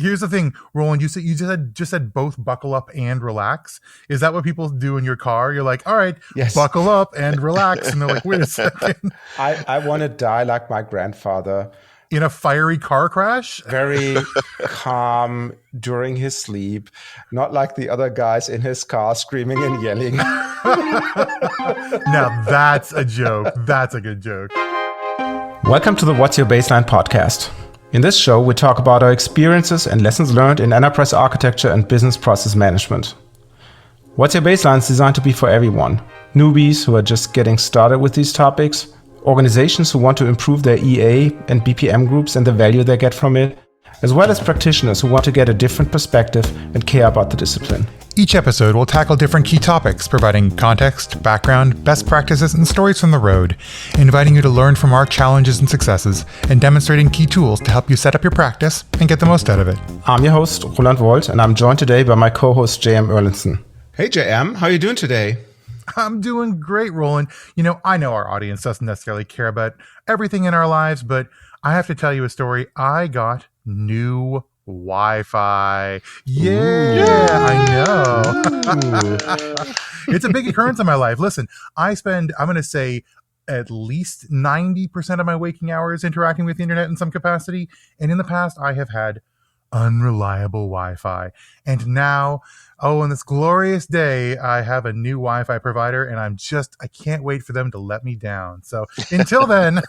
Here's the thing, Roland. You just said both buckle up and relax. Is that what people do in your car? You're like, all right, Yes. buckle up and relax, and they're like, wait a second, I want to die like my grandfather, in a fiery car crash? very calm during his sleep, not like the other guys in his car screaming and yelling. Now that's a joke. That's a good joke. Welcome to the What's Your Baseline podcast. In this show, we talk about our experiences and lessons learned in enterprise architecture and business process management. What's Your Baseline is designed to be for everyone. Newbies who are just getting started with these topics, organizations who want to improve their EA and BPM groups and the value they get from it, as well as practitioners who want to get a different perspective and care about the discipline. Each episode will tackle different key topics, providing context, background, best practices, and stories from the road, inviting you to learn from our challenges and successes, and demonstrating key tools to help you set up your practice and get the most out of it. I'm your host, Roland Wolt, and I'm joined today by my co-host, JM Erlinson. Hey, JM, how are you doing today? I'm doing great, Roland. I know our audience doesn't necessarily care about everything in our lives, but I have to tell you a story. I got new Wi-Fi. Yeah, I know. It's a big occurrence in my life. Listen, I'm going to say, at least 90% of my waking hours interacting with the internet in some capacity. And in the past, I have had unreliable Wi-Fi. And now, on this glorious day, I have a new Wi-Fi provider, and I can't wait for them to let me down. So until then,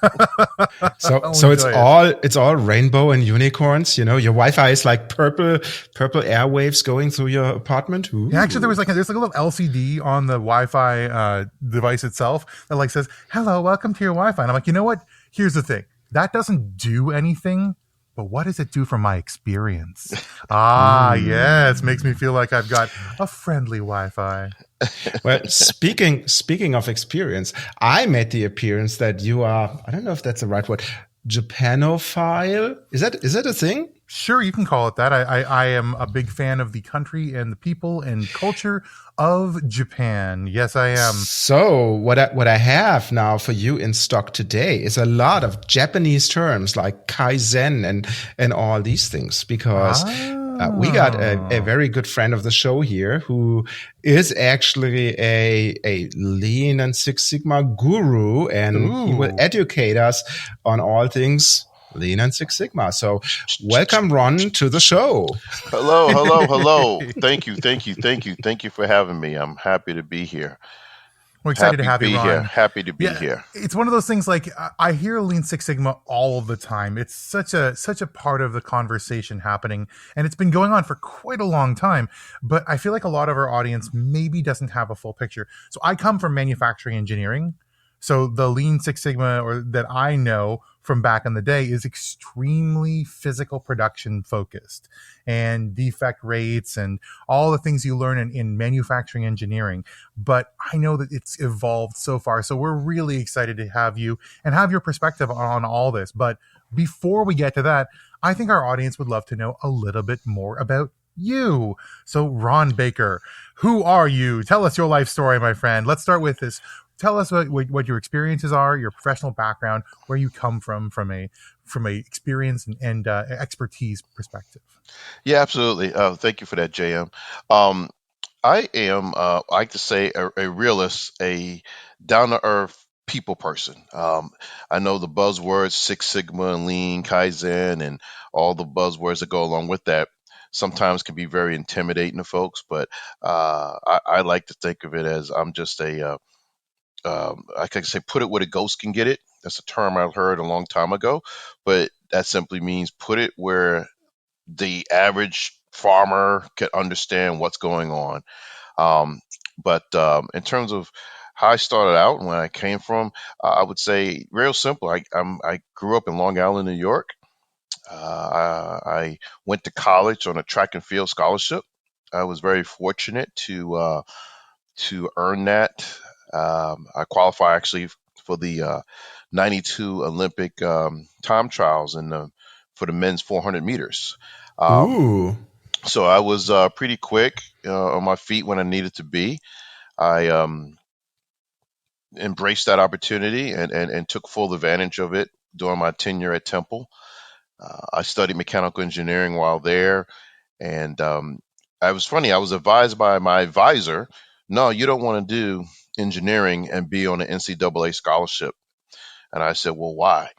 so it's all rainbow and unicorns. Your Wi-Fi is like purple airwaves going through your apartment. Ooh. Yeah, actually, there's like a little LCD on the Wi-Fi device itself that like says, "Hello, welcome to your Wi-Fi." And I'm like, you know what? Here's the thing. That doesn't do anything. But what does it do for my experience? Yes, makes me feel like I've got a friendly Wi-Fi. Well, speaking of experience, I made the appearance that you are, I don't know if that's the right word, Japanophile. Is that a thing? Sure, you can call it that. I am a big fan of the country and the people and culture of Japan. Yes, I am. So what I have now for you in stock today is a lot of Japanese terms like kaizen and all these things, because we got a very good friend of the show here who is actually a Lean and Six Sigma guru, and he will educate us on all things Lean and Six Sigma. So welcome, Ron, to the show. Hello. Thank you for having me. I'm happy to be here. We're excited to have you, Ron. Happy to be here. It's one of those things, like, I hear Lean Six Sigma all the time. It's such a part of the conversation happening, and it's been going on for quite a long time. But I feel like a lot of our audience maybe doesn't have a full picture. So I come from manufacturing engineering. So the Lean Six Sigma, or that I know from back in the day, is extremely physical production focused, and defect rates and all the things you learn in manufacturing engineering. But I know that it's evolved so far. So we're really excited to have you and have your perspective on all this. But before we get to that, I think our audience would love to know a little bit more about you. So Ron Baker, who are you? Tell us your life story, my friend. Let's start with this. Tell us what your experiences are, your professional background, where you come from a experience and expertise perspective. Yeah, absolutely. Thank you for that, JM. I am, I like to say, a realist, a down-to-earth people person. I know the buzzwords Six Sigma and Lean, Kaizen, and all the buzzwords that go along with that sometimes can be very intimidating to folks, but I like to think of it as I'm just I can say, put it where the ghost can get it. That's a term I heard a long time ago, but that simply means put it where the average farmer can understand what's going on. But in terms of how I started out and where I came from, I would say real simple. I grew up in Long Island, New York. I went to college on a track and field scholarship. I was very fortunate to earn that. I qualify actually for the 92 Olympic time trials for the men's 400 meters. Ooh. So I was pretty quick on my feet when I needed to be. I embraced that opportunity and took full advantage of it during my tenure at Temple. I studied mechanical engineering while there, and I was funny. I was advised by my advisor, no, you don't want to do engineering and be on an NCAA scholarship. And I said, well, why?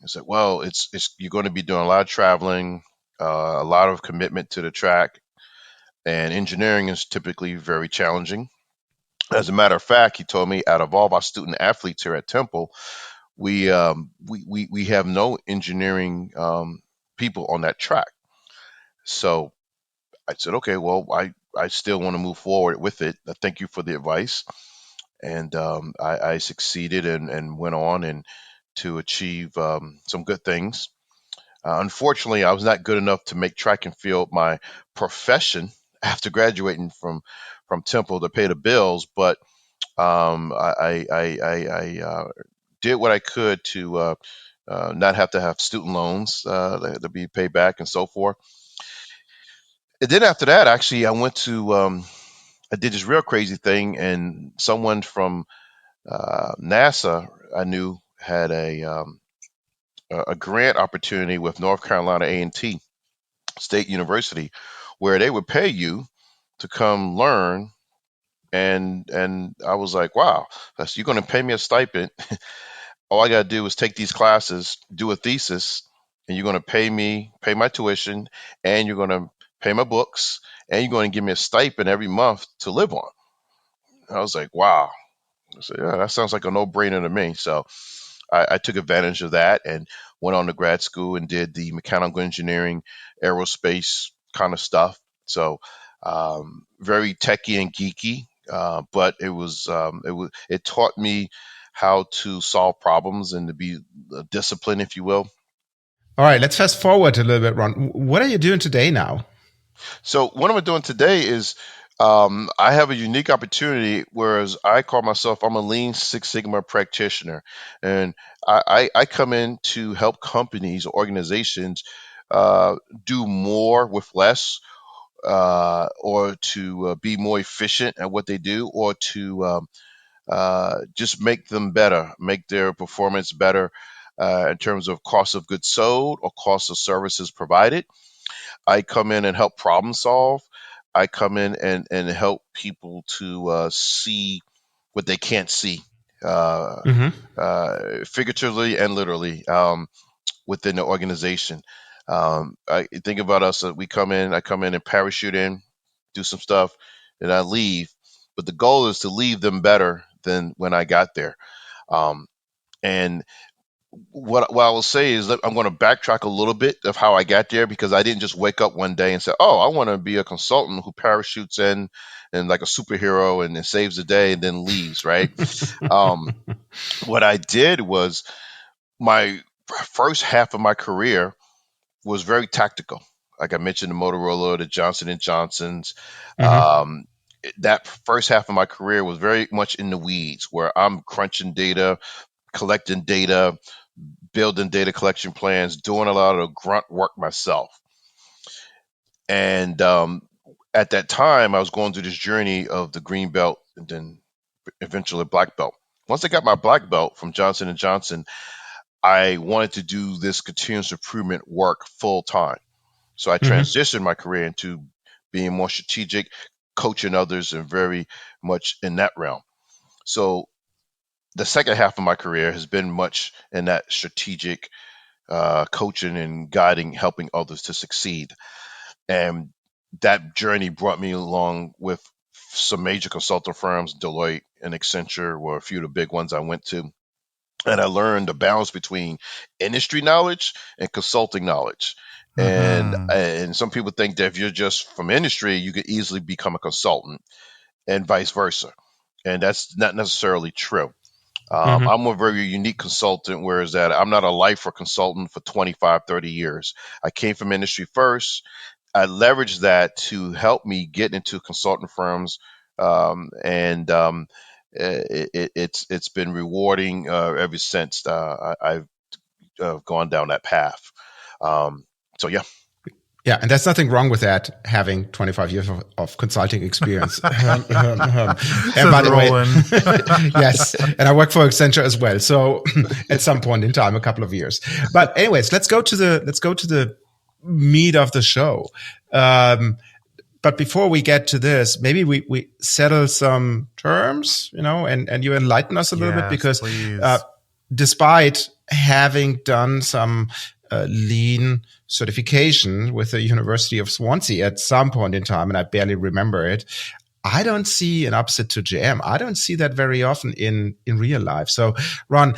I said, well, it's you're going to be doing a lot of traveling, a lot of commitment to the track, and engineering is typically very challenging. As a matter of fact, he told me out of all of our student athletes here at Temple, we have no engineering people on that track. So I said, okay, well, I still want to move forward with it. Thank you for the advice. And I succeeded and went on and to achieve some good things. Unfortunately, I was not good enough to make track and field my profession after graduating from Temple to pay the bills, but I did what I could to not have to have student loans to be paid back and so forth. And then after that, actually, I did this real crazy thing, and someone from NASA I knew had a grant opportunity with North Carolina A&T State University, where they would pay you to come learn. And I was like, wow, that's, you're going to pay me a stipend. All I got to do is take these classes, do a thesis, and you're going to pay my tuition, and you're going to pay my books, and you're going to give me a stipend every month to live on. I was like, wow. I said, yeah, that sounds like a no-brainer to me. So I took advantage of that and went on to grad school and did the mechanical engineering, aerospace kind of stuff. So very techy and geeky, but it taught me how to solve problems and to be disciplined, if you will. All right, let's fast forward a little bit, Ron. What are you doing today now? So what I'm doing today is I have a unique opportunity, whereas I call myself I'm a Lean Six Sigma practitioner, and I come in to help companies or organizations uh, do more with less, or to be more efficient at what they do, or to just make them better, make their performance better in terms of cost of goods sold or cost of services provided. I come in and help problem solve. I come in and help people to see what they can't see, uh, Hmm. figuratively and literally, within the organization. I think about us. We come in. I come in and parachute in, do some stuff, and I leave. But the goal is to leave them better than when I got there. Um, and what I will say is that I'm going to backtrack a little bit of how I got there, because I didn't just wake up one day and say, "Oh, I want to be a consultant who parachutes in and like a superhero and then saves the day and then leaves." Right? Um, what I did was my first half of my career was very tactical. Like I mentioned, the Motorola, the Johnson and Johnsons. Hmm. Um, that first half of my career was very much in the weeds, where I'm crunching data, collecting data, building data collection plans, doing a lot of the grunt work myself. And at that time, I was going through this journey of the green belt and then eventually black belt. Once I got my black belt from Johnson and Johnson, I wanted to do this continuous improvement work full time. So I Hmm. transitioned my career into being more strategic, coaching others, and very much in that realm. So the second half of my career has been much in that strategic coaching and guiding, helping others to succeed. And that journey brought me along with some major consulting firms. Deloitte and Accenture were a few of the big ones I went to. And I learned the balance between industry knowledge and consulting knowledge. Mm-hmm. And some people think that if you're just from industry, you could easily become a consultant, and vice versa. And that's not necessarily true. Hmm. I'm a very unique consultant, whereas that I'm not a lifer consultant for 25, 30 years. I came from industry first. I leveraged that to help me get into consulting firms, and it's been rewarding ever since I've gone down that path. Um, so yeah. Yeah, and there's nothing wrong with that, having 25 years of consulting experience. And Says by the way, Roland. yes, and I work for Accenture as well. So at some point in time, a couple of years. But anyways, let's go to the meat of the show. Um, but before we get to this, maybe we settle some terms, and you enlighten us a little bit Yes, because uh, please. despite having done some lean certification with the University of Swansea at some point in time, and I barely remember it, I don't see an opposite to JM. I don't see that very often in real life. So, Ron,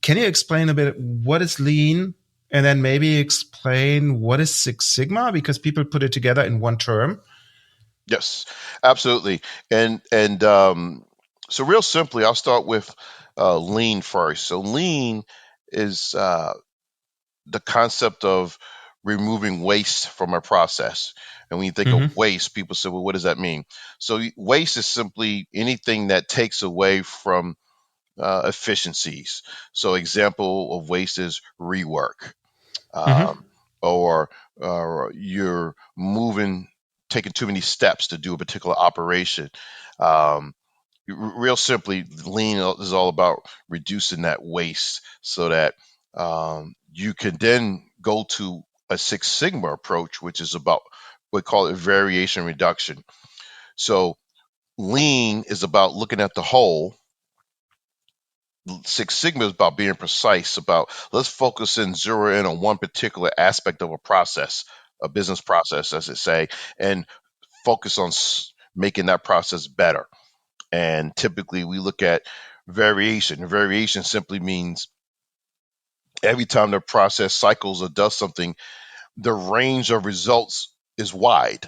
can you explain a bit what is lean, and then maybe explain what is Six Sigma, because people put it together in one term? Yes, absolutely. And so real simply, I'll start with lean first. So lean is the concept of removing waste from a process. And when you think of Mm-hmm. waste, people say, well, what does that mean? So waste is simply anything that takes away from efficiencies. So example of waste is rework, Mm-hmm. um, or you're taking too many steps to do a particular operation. Um, Real simply, lean is all about reducing that waste so that you can then go to a Six Sigma approach, which is about we call it variation reduction. So lean is about looking at the whole. Six Sigma is about being precise, about let's focus and zero in on one particular aspect of a process, a business process, as it say, and focus on making that process better. And typically we look at variation. Variation simply means every time the process cycles or does something, the range of results is wide.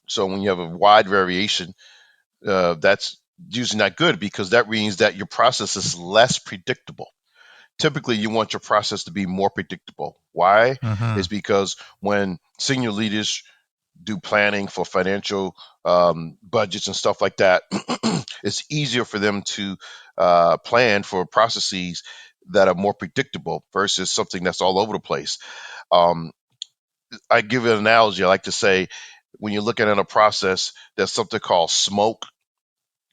So when you have a wide variation, that's usually not good because that means that your process is less predictable. Typically, you want your process to be more predictable. Why? Is Hmm. because when senior leaders do planning for financial budgets and stuff like that, it's easier for them to plan for processes that are more predictable versus something that's all over the place. Um, I give you an analogy. I like to say when you're looking at a process, there's something called smoke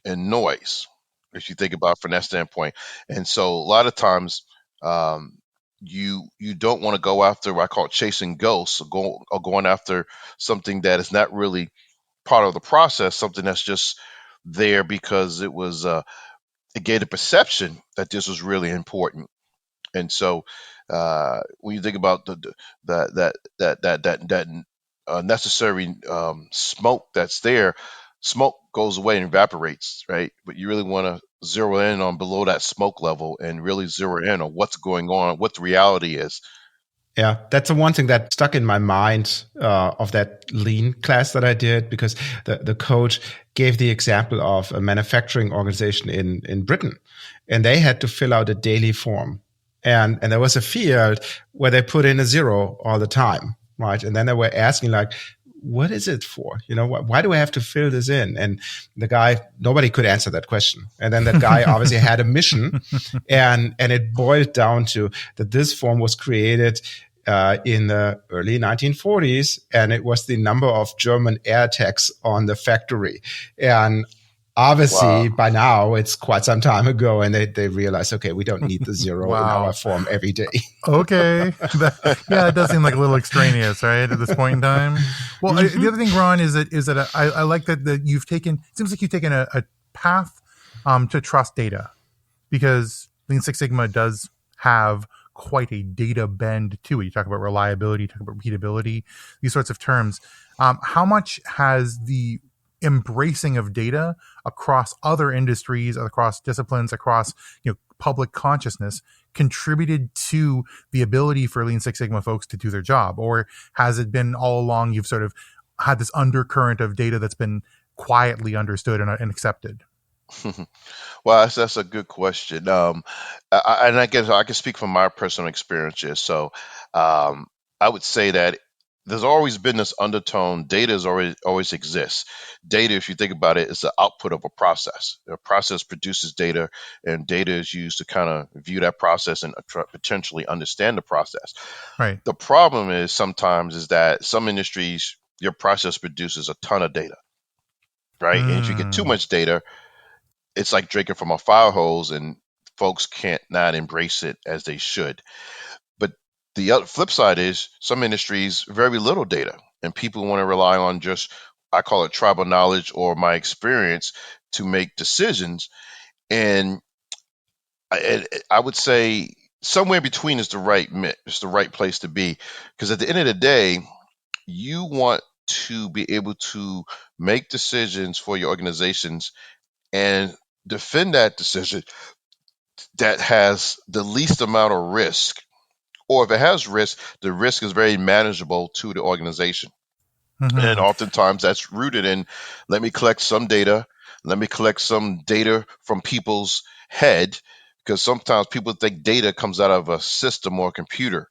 and noise, if you think about it from that standpoint. And so a lot of times, um, you don't want to go after what I call chasing ghosts or going after something that is not really part of the process, something that's just there because it gave the perception that this was really important. And so when you think about that necessary smoke that's there, smoke goes away and evaporates, right? But you really want to zero in on below that smoke level and really zero in on what's going on, what the reality is. Yeah, that's the one thing that stuck in my mind of that lean class that I did, because the coach gave the example of a manufacturing organization in Britain, and they had to fill out a daily form, and there was a field where they put in a zero all the time, right? And then they were asking like, what is it for? Why do I have to fill this in? And the guy, nobody could answer that question. And then that guy obviously had a mission, and it boiled down to that this form was created in the early 1940s, and it was the number of German air attacks on the factory. And obviously, Wow. by now, it's quite some time ago, and they realized, okay, we don't need the zero in our Wow. form every day. Okay. Yeah, it does seem like a little extraneous, right? At this point in time. Well, the other thing, Ron, is that I like that you've taken. It seems like you've taken a path to trust data, because Lean Six Sigma does have quite a data bend to it. You talk about reliability, you talk about repeatability, these sorts of terms. How much has the embracing of data across other industries, across disciplines, across public consciousness contributed to the ability for Lean Six Sigma folks to do their job? Or has it been all along you've sort of had this undercurrent of data that's been quietly understood and accepted? Well, that's a good question. And I guess I can speak from my personal experiences. So, I would say that there's always been this undertone. Data is always exists. Data, if you think about it, is the output of a process. A process produces data, and data is used to kind of view that process and potentially understand the process. Right. The problem is sometimes is that some industries, your process produces a ton of data, right? And if you get too Mm. much data, it's like drinking from a fire hose, and folks can't not embrace it as they should. But the other flip side is some industries very little data, and people want to rely on just, I call it tribal knowledge or my experience to make decisions. And I would say somewhere in between is the right is the right place to be, because at the end of the day, you want to be able to make decisions for your organizations and defend that decision that has the least amount of risk. Or if it has risk, the risk is very manageable to the organization. And Hmm. oftentimes that's rooted in, let me collect some data, let me collect some data from people's head, because sometimes people think data comes out of a system or a computer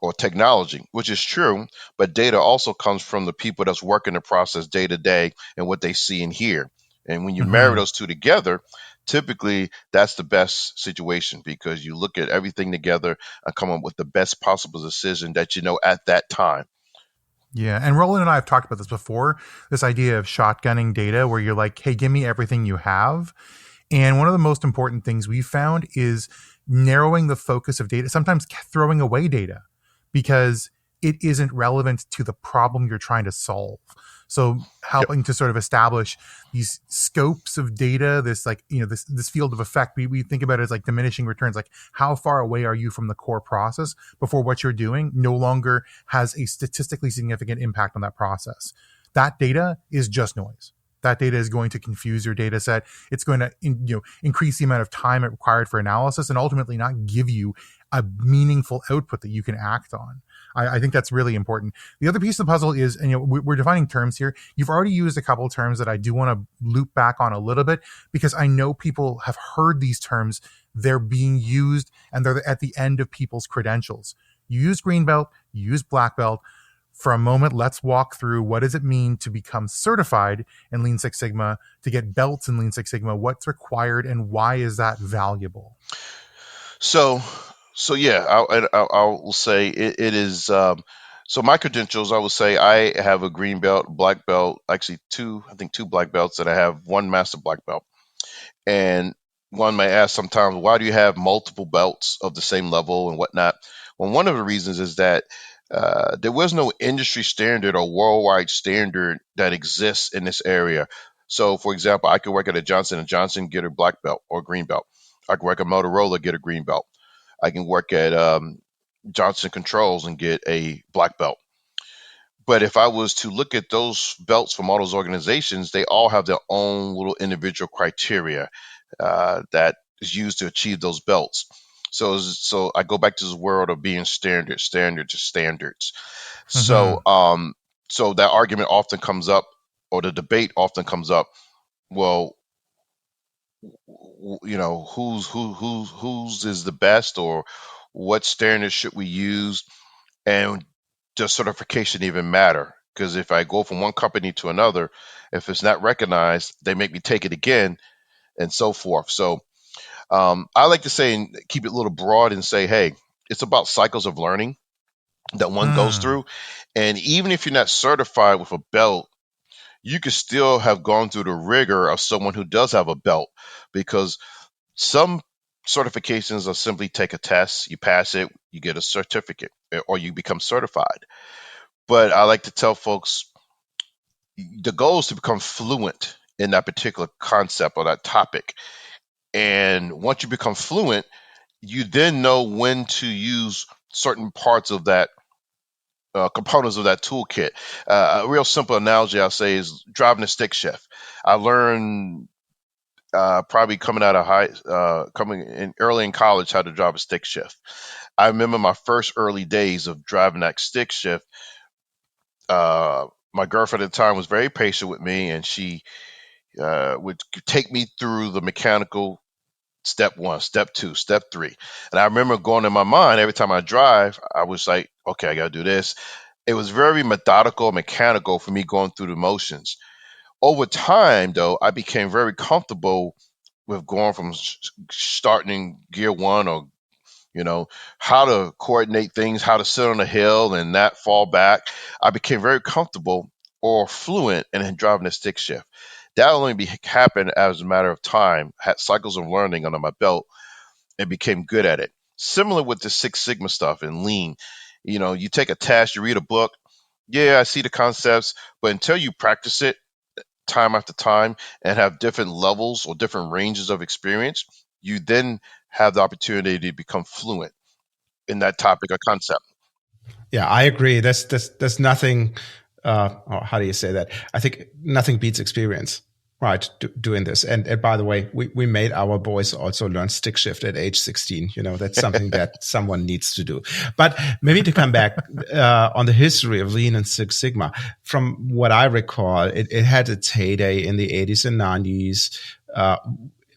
or technology, which is true, but data also comes from the people that's working the process day to day and what they see and hear. And when you marry Hmm. those two together, typically that's the best situation, because you look at everything together and come up with the best possible decision that you know at that time. Yeah, and Roland and I have talked about this before. This idea of shotgunning data, where you're like, "Hey, give me everything you have." And one of the most important things we found is narrowing the focus of data, sometimes throwing away data because it isn't relevant to the problem you're trying to solve. So Yep. helping to sort of establish these scopes of data, this like, this field of effect, we think about it as like diminishing returns, like how far away are you from the core process before what you're doing no longer has a statistically significant impact on that process. That data is just noise. That data is going to confuse your data set. It's going to increase the amount of time it required for analysis and ultimately not give you a meaningful output that you can act on. I think that's really important. The other piece of the puzzle is, and we're defining terms here. You've already used a couple of terms that I do want to loop back on a little bit, because I know people have heard these terms. They're being used and they're at the end of people's credentials. You use green belt, you use black belt. For a moment, let's walk through what does it mean to become certified in Lean Six Sigma, to get belts in Lean Six Sigma, what's required, and why is that valuable? So, so yeah, I will say it is. So my credentials, I will say I have a green belt, black belt, actually two, I think two black belts, and I have one master black belt. And one may ask sometimes, why do you have multiple belts of the same level and whatnot? Well, one of the reasons is that there was no industry standard or worldwide standard that exists in this area. So, for example, I could work at a Johnson and Johnson, get a black belt or green belt. I could work at Motorola, get a green belt. I can work at Johnson Controls and get a black belt. But if I was to look at those belts from all those organizations, they all have their own little individual criteria that is used to achieve those belts. So I go back to this world of being standards, standards. So Mm-hmm. so that argument often comes up, or the debate often comes up. Well, whose is the best, or what standards should we use, and does certification even matter? Because if I go from one company to another, if it's not recognized, they make me take it again, and so forth. So I like to say, and keep it a little broad, and say, hey, it's about cycles of learning that one goes Hmm. through. And even if you're not certified with a belt, you could still have gone through the rigor of someone who does have a belt, because some certifications are simply take a test, you pass it, you get a certificate, or you become certified. But I like to tell folks the goal is to become fluent in that particular concept or that topic. And once you become fluent, you then know when to use certain parts of that, components of that toolkit. A real simple analogy I'll say is driving a stick shift. I learned probably coming in early in college how to drive a stick shift. I remember my first early days of driving that stick shift. My girlfriend at the time was very patient with me, and she would take me through the mechanical step one, step two, step three. And I remember going in my mind every time I drive, I was like, okay, I got to do this. It was very methodical, mechanical for me going through the motions. Over time, though, I became very comfortable with going from starting in gear one, or you know how to coordinate things, how to sit on a hill and not fall back. I became very comfortable or fluent in driving a stick shift. That only happened as a matter of time. Had cycles of learning under my belt and became good at it. Similar with the Six Sigma stuff and Lean. You take a test, you read a book. Yeah, I see the concepts, but until you practice it time after time and have different levels or different ranges of experience, you then have the opportunity to become fluent in that topic or concept. Yeah, I agree. There's nothing. Or how do you say that? I think nothing beats experience, right? Doing this. And by the way, we made our boys also learn stick shift at age 16. That's something that someone needs to do. But maybe to come back on the history of Lean and Six Sigma, from what I recall, it had its heyday in the 80s and 90s.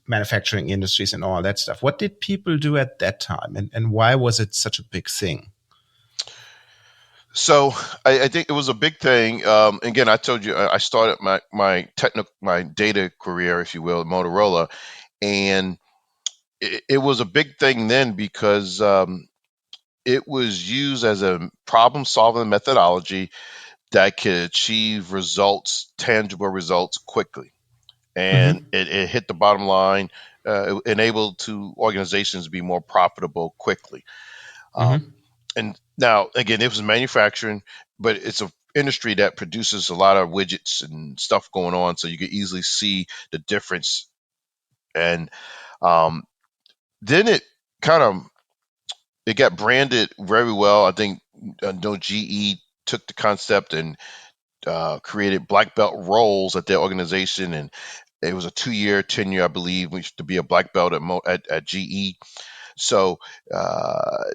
Manufacturing industries and all that stuff. What did people do at that time, and why was it such a big thing? So I think it was a big thing. Again, I told you I started my data career, if you will, at Motorola, and it was a big thing then because it was used as a problem solving methodology that could achieve results, tangible results quickly. And Mm-hmm. it hit the bottom line, it enabled to organizations to be more profitable quickly. Um, Mm-hmm. and now, again, it was manufacturing, but it's a industry that produces a lot of widgets and stuff going on, so you could easily see the difference. And um, then kind of it got branded very well. I think no GE took the concept and created black belt roles at their organization, and it was a 2-year tenure, I believe, which to be a black belt at GE. So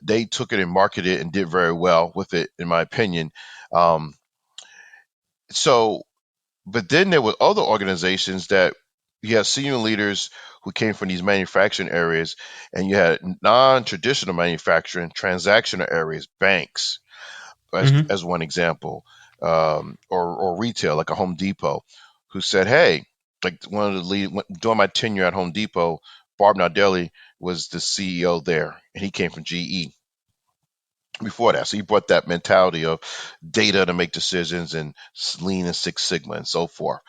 they took it and marketed it and did very well with it, in my opinion. Um, so, but then there were other organizations that you had senior leaders who came from these manufacturing areas, and you had non-traditional manufacturing, transactional areas, banks, Mm-hmm. as one example, or retail like a Home Depot, who said, "Hey, like one of the lead during my tenure at Home Depot, Barb Nardelli was the CEO there, and he came from GE before that. So he brought that mentality of data to make decisions and Lean and Six Sigma and so forth.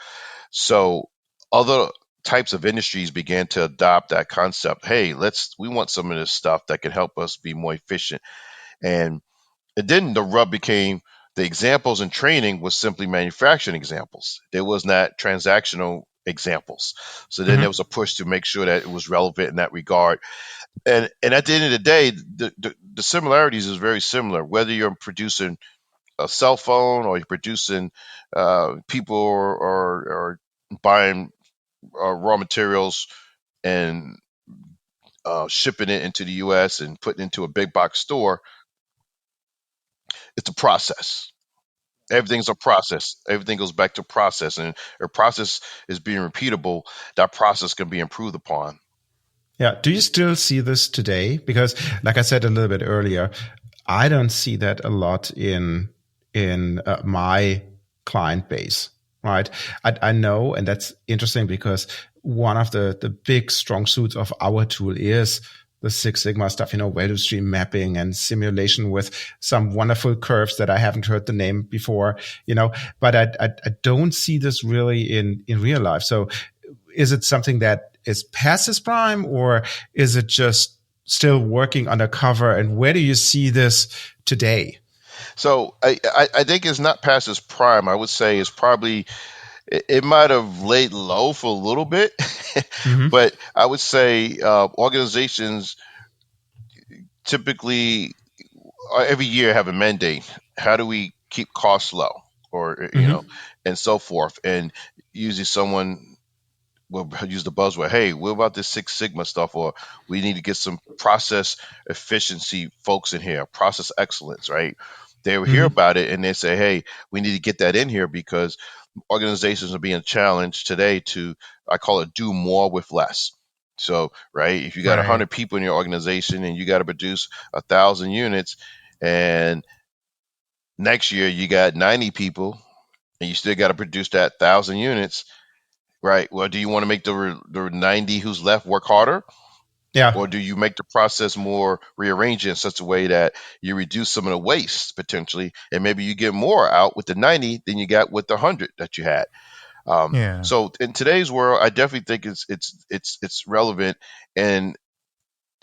So other types of industries began to adopt that concept. Hey, we want some of this stuff that can help us be more efficient. And then the rub became the examples in training was simply manufacturing examples. There was not transactional examples. So then there was Mm-hmm. a push to make sure that it was relevant in that regard. And at the end of the day, the similarities is very similar. Whether you're producing a cell phone or you're producing people or buying raw materials and shipping it into the U.S. and putting it into a big box store, it's a process. Everything's a process. Everything goes back to process, and a process is being repeatable. That process can be improved upon. Yeah. Do you still see this today? Because, like I said a little bit earlier, I don't see that a lot in my client base. Right. I know, and that's interesting because one of the big strong suits of our tool is the Six Sigma stuff, value stream mapping and simulation with some wonderful curves that I haven't heard the name before, but I don't see this really in real life. So is it something that is past its prime, or is it just still working undercover? And where do you see this today? So I think it's not past its prime. I would say it's probably it might have laid low for a little bit, Mm-hmm. but I would say organizations typically every year have a mandate. How do we keep costs low, or Mm-hmm. and so forth? And usually someone will use the buzzword, hey, what about this Six Sigma stuff? Or we need to get some process efficiency folks in here, process excellence, right? They will hear Mm-hmm. about it and they say, hey, we need to get that in here because organizations are being challenged today to, I call it, do more with less. So, right, if you got Right. 100 people in your organization and you got to produce 1,000 units, and Next year, you got 90 people, and you still got to produce that 1,000 units, right? Well, do you want to make the 90 who's left work harder? Yeah. Or do you make the process more rearrange it in such a way that you reduce some of the waste potentially, and maybe you get more out with the 90 than you got with the 100 that you had? Yeah. So in today's world, I definitely think it's relevant. And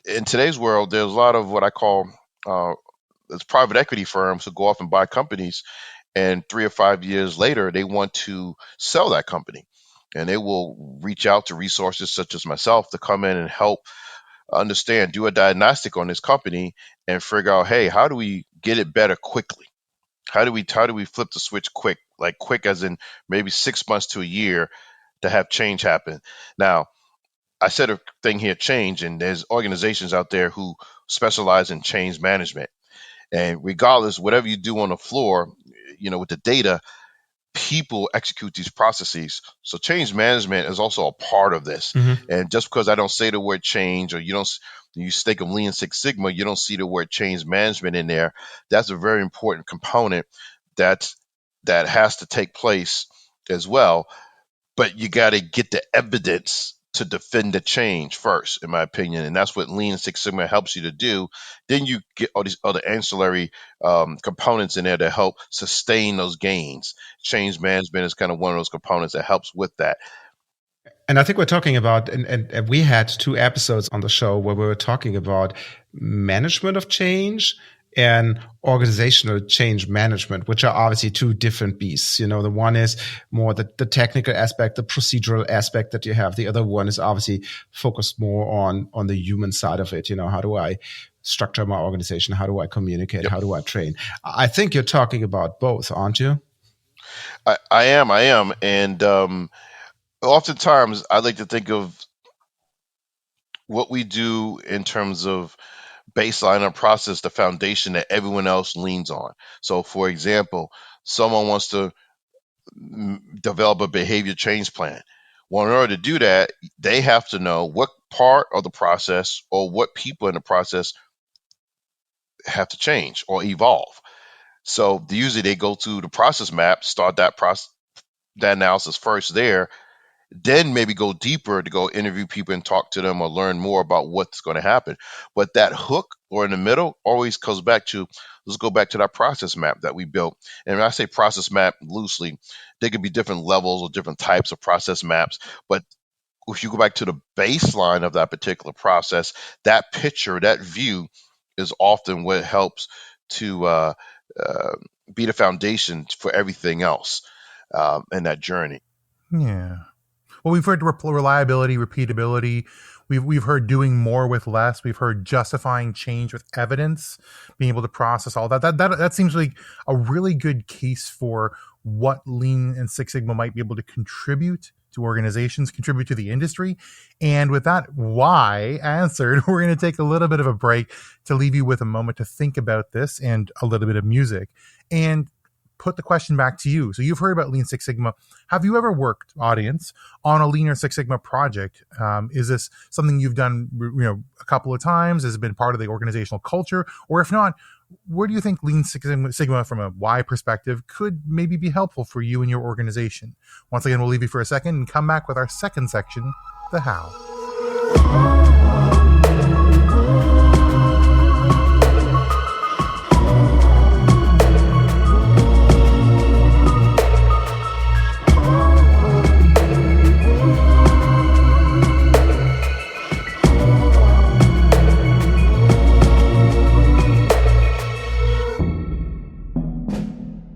in today's world, there's a lot of what I call uh, it's private equity firms who go off and buy companies, and 3 or 5 years later, they want to sell that company, and they will reach out to resources such as myself to come in and help understand, do a diagnostic on this company, and figure out, hey, how do we get it better quickly? How do we flip the switch quick, like quick as in maybe 6 months to a year, to have change happen? Now, I said a thing here, change, and there's organizations out there who specialize in change management. And regardless, whatever you do on the floor, with the data, people execute these processes. So change management is also a part of this. Hmm. And just because I don't say the word change, or you think of Lean Six Sigma, you don't see the word change management in there. That's a very important component that that has to take place as well. But you got to get the evidence to defend the change first, in my opinion, and that's what Lean Six Sigma helps you to do. Then you get all these other ancillary components in there to help sustain those gains. Change management is kind of one of those components that helps with that. And I think we're talking about, and we had 2 episodes on the show where we were talking about management of change and organizational change management, which are obviously 2 different beasts. The one is more the technical aspect, the procedural aspect that you have. The other one is obviously focused more on the human side of it. How do I structure my organization? How do I communicate? Yep, How do I train? I think you're talking about both, aren't you? I am, and oftentimes I like to think of what we do in terms of baseline or process, the foundation that everyone else leans on. So, for example, someone wants to develop a behavior change plan. Well, in order to do that, they have to know what part of the process or what people in the process have to change or evolve. So usually they go to the process map, start that analysis first there, then maybe go deeper to go interview people and talk to them or learn more about what's going to happen. But that hook or in the middle always comes back to, let's go back to that process map that we built. And when I say process map loosely, there could be different levels or different types of process maps. But if you go back to the baseline of that particular process, that picture, that view is often what helps to uh, be the foundation for everything else in that journey. Yeah. Well, we've heard reliability, repeatability. We've heard doing more with less. We've heard justifying change with evidence, being able to process all that. That seems like a really good case for what Lean and Six Sigma might be able to contribute to organizations, contribute to the industry. And with that why answered, we're going to take a little bit of a break to leave you with a moment to think about this and a little bit of music. And put the question back to you. So you've heard about Lean Six Sigma. Have you ever worked, audience, on a Lean or Six Sigma project? Is this something you've done, a couple of times? Has it been part of the organizational culture? Or if not, where do you think Lean Six Sigma from a why perspective could maybe be helpful for you and your organization? Once again, we'll leave you for a second and come back with our second section, the how.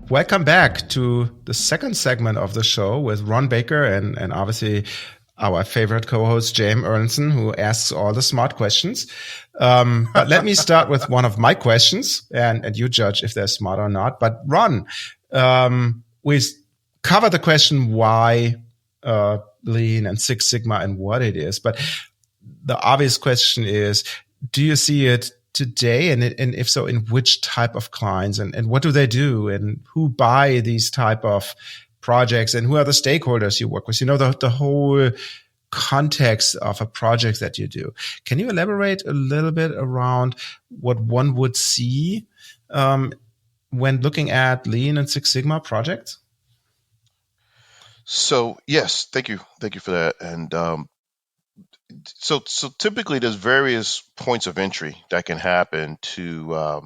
Welcome back to the second segment of the show with Ron Baker and obviously our favorite co-host, James Erlinson, who asks all the smart questions. But let me start with one of my questions, and you judge if they're smart or not. But Ron, we covered the question why Lean and Six Sigma and what it is. But the obvious question is, do you see it today? And if so, in which type of clients and what do they do and who buy these type of projects and who are the stakeholders you work with? The whole context of a project that you do. Can you elaborate a little bit around what one would see when looking at Lean and Six Sigma projects? So yes, thank you for that. And so typically there's various points of entry that can happen to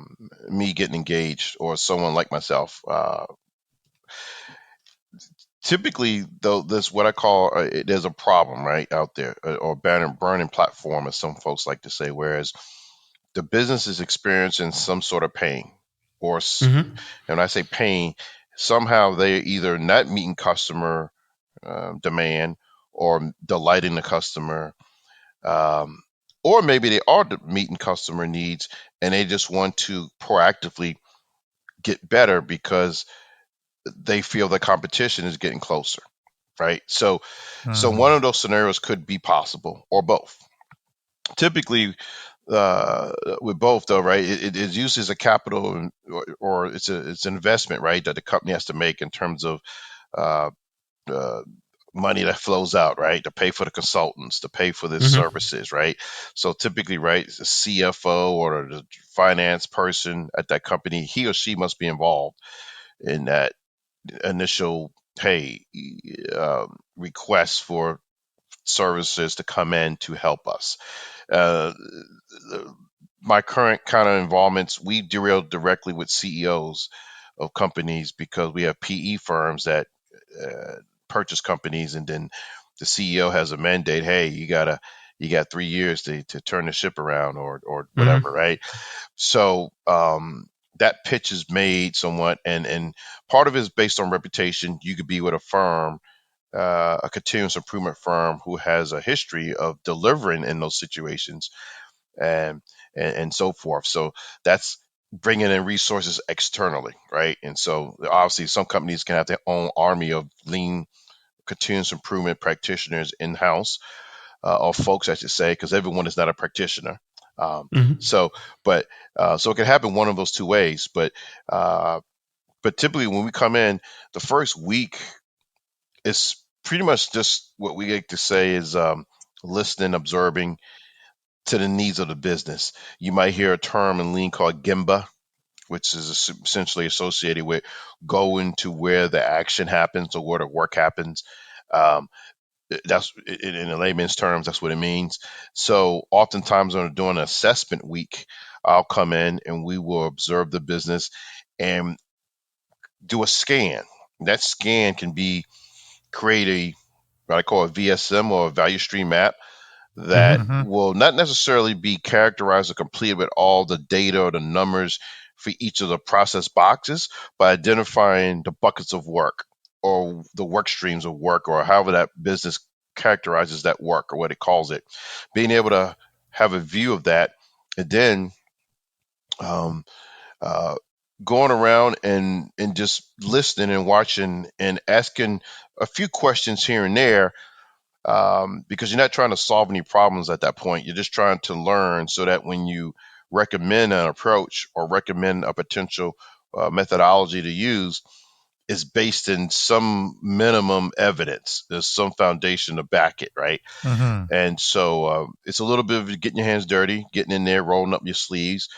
me getting engaged or someone like myself. Typically, though, this what I call there's a problem right out there, or burning platform, as some folks like to say. Whereas the business is experiencing some sort of pain, Mm-hmm. and when I say pain, somehow they're either not meeting customer demand or delighting the customer, um, or maybe they are meeting customer needs and they just want to proactively get better because they feel the competition is getting closer, right? So one Hmm. of those scenarios could be possible, or both. Typically, uh, with both though, right? It uses a capital or it's an investment, right? That the company has to make in terms of uh, uh, money that flows out, right? To pay for the consultants, to pay for the Mm-hmm. services, right? So typically, right, the CFO or the finance person at that company, he or she must be involved in that initial pay request for services to come in to help us. Uh, my current kind of involvements, we deal directly with CEOs of companies because we have PE firms that uh, purchase companies, and then the CEO has a mandate. Hey, you got 3 years to turn the ship around, or whatever, Mm-hmm. right? So that pitch is made somewhat, and part of it is based on reputation. You could be with a firm, a continuous improvement firm who has a history of delivering in those situations, and and so forth. So that's bringing in resources externally, right? And so obviously some companies can have their own army of lean continuous improvement practitioners in house, or folks, I should say, because everyone is not a practitioner. Um, Mm-hmm. so, but so it can happen one of those two ways. Uh, but typically when we come in, the first week is pretty much just what we like to say is listening, observing to the needs of the business. You might hear a term in lean called Gemba, which is essentially associated with going to where the action happens or where the work happens. Um, that's in layman's terms, that's what it means. So oftentimes when we're doing an assessment week, I'll come in and we will observe the business and do a scan. That scan can be create a what I call a VSM, or a value stream map, that Mm-hmm. Hmm. will not necessarily be characterized or completed with all the data or the numbers for each of the process boxes, by identifying the buckets of work or the work streams of work, or however that business characterizes that work or what it calls it. Being able to have a view of that, and then um, uh, going around and just listening and watching and asking a few questions here and there, because you're not trying to solve any problems at that point. You're just trying to learn so that when you recommend an approach or recommend a potential methodology to use, is based in some minimum evidence. There's some foundation to back it, right? Hmm. And so it's a little bit of getting your hands dirty, getting in there, rolling up your sleeves,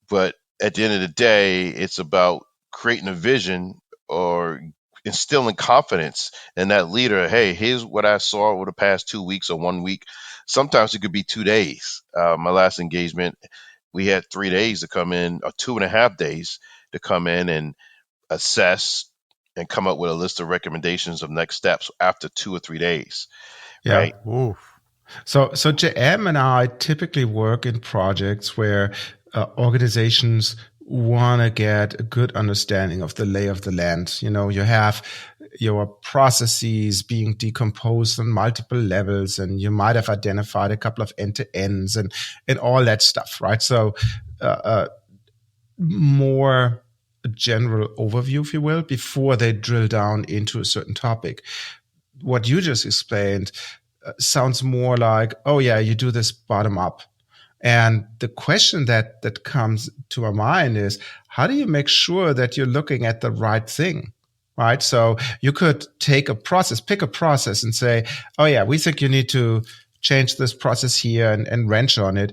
but at the end of the day, it's about creating a vision or instilling confidence in that leader. Hey, here's what I saw over the past 2 weeks or 1 week. Sometimes it could be 2 days. My last engagement, we had 3 days to come in, or 2.5 days to come in and assess and come up with a list of recommendations of next steps after 2 or 3 days, Yeah. right? Oof. So JM and I typically work in projects where organizations want to get a good understanding of the lay of the land. You know, you have your processes being decomposed on multiple levels, and you might have identified a couple of end to ends and all that stuff, right? So, more general overview, if you will, before they drill down into a certain topic. What you just explained sounds more like, oh yeah, you do this bottom up. And the question that comes to my mind is, how do you make sure that you're looking at the right thing? Right. So you could take a process, pick a process and say, oh yeah, we think you need to change this process here and wrench on it.